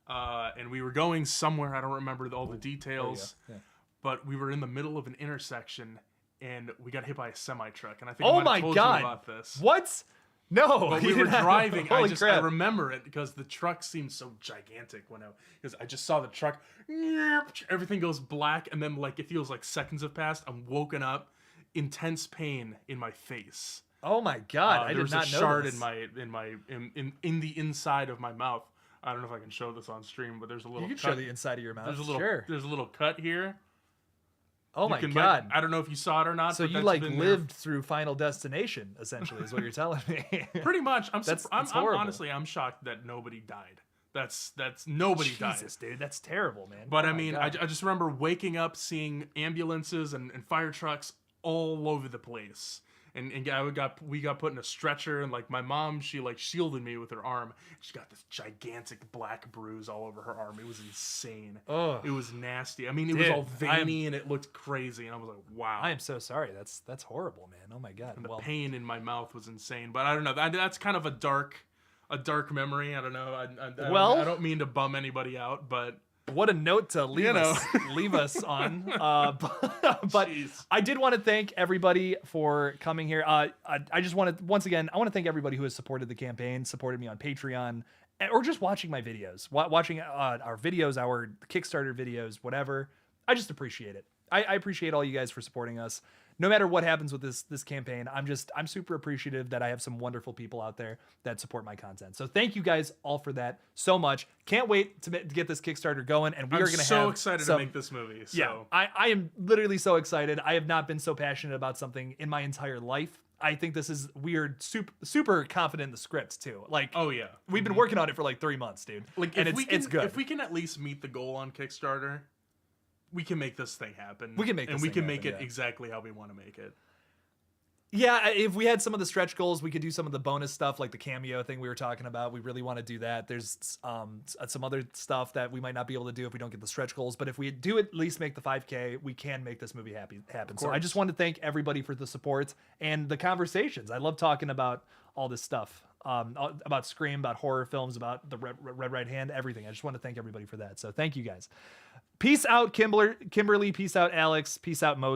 and we were going somewhere. I don't remember all the details, but we were in the middle of an intersection, and we got hit by a semi truck. And I think I might have told you about this. What? No, but we were driving. Holy crap. I remember it because the truck seemed so gigantic because I just saw the truck. Everything goes black, and then like it feels like seconds have passed. I'm woken up, intense pain in my face. Oh my god! I did not know this. There's a shard in the inside of my mouth. I don't know if I can show this on stream, but there's a little. You can show the inside of your mouth. There's a little cut here. Oh my god! I don't know if you saw it or not. So you like lived through Final Destination, essentially, is what you're telling me. Pretty much. I'm shocked that nobody died. That's nobody died. Jesus, dude, that's terrible, man. But I mean, I just remember waking up, seeing ambulances and fire trucks all over the place. And we got put in a stretcher, and like my mom, she like shielded me with her arm. She got this gigantic black bruise all over her arm. It was insane. Oh, it was nasty. I mean, it was all veiny and it looked crazy. And I was like, wow. I am so sorry. That's horrible, man. Oh my god. And the pain in my mouth was insane. But I don't know. That's kind of a dark memory. I don't know. I don't mean to bum anybody out, but. What a note to leave us on. But I did want to thank everybody for coming here. I just want to thank everybody who has supported the campaign, supported me on Patreon, or just watching my videos, watching our videos, our Kickstarter videos, whatever. I just appreciate it. I appreciate all you guys for supporting us. No matter what happens with this campaign, I'm super appreciative that I have some wonderful people out there that support my content. So thank you guys all for that so much. Can't wait to get this Kickstarter going, and we are going to have so excited to make this movie. So. Yeah, I am literally so excited. I have not been so passionate about something in my entire life. I think this is weird. Super confident in the script too. Like, oh yeah, we've been working on it for like 3 months, dude. Like, and it's good. If we can at least meet the goal on Kickstarter, we can make this thing happen. We can make it exactly how we want to make it. Yeah, if we had some of the stretch goals, we could do some of the bonus stuff, like the cameo thing we were talking about. We really want to do that. There's some other stuff that we might not be able to do if we don't get the stretch goals. But if we do at least make the 5K, we can make this movie happen. So I just want to thank everybody for the support and the conversations. I love talking about all this stuff, about Scream, about horror films, about the Red Right Hand, everything. I just want to thank everybody for that. So thank you guys. Peace out, Kimberly. Peace out, Alex. Peace out, Moses.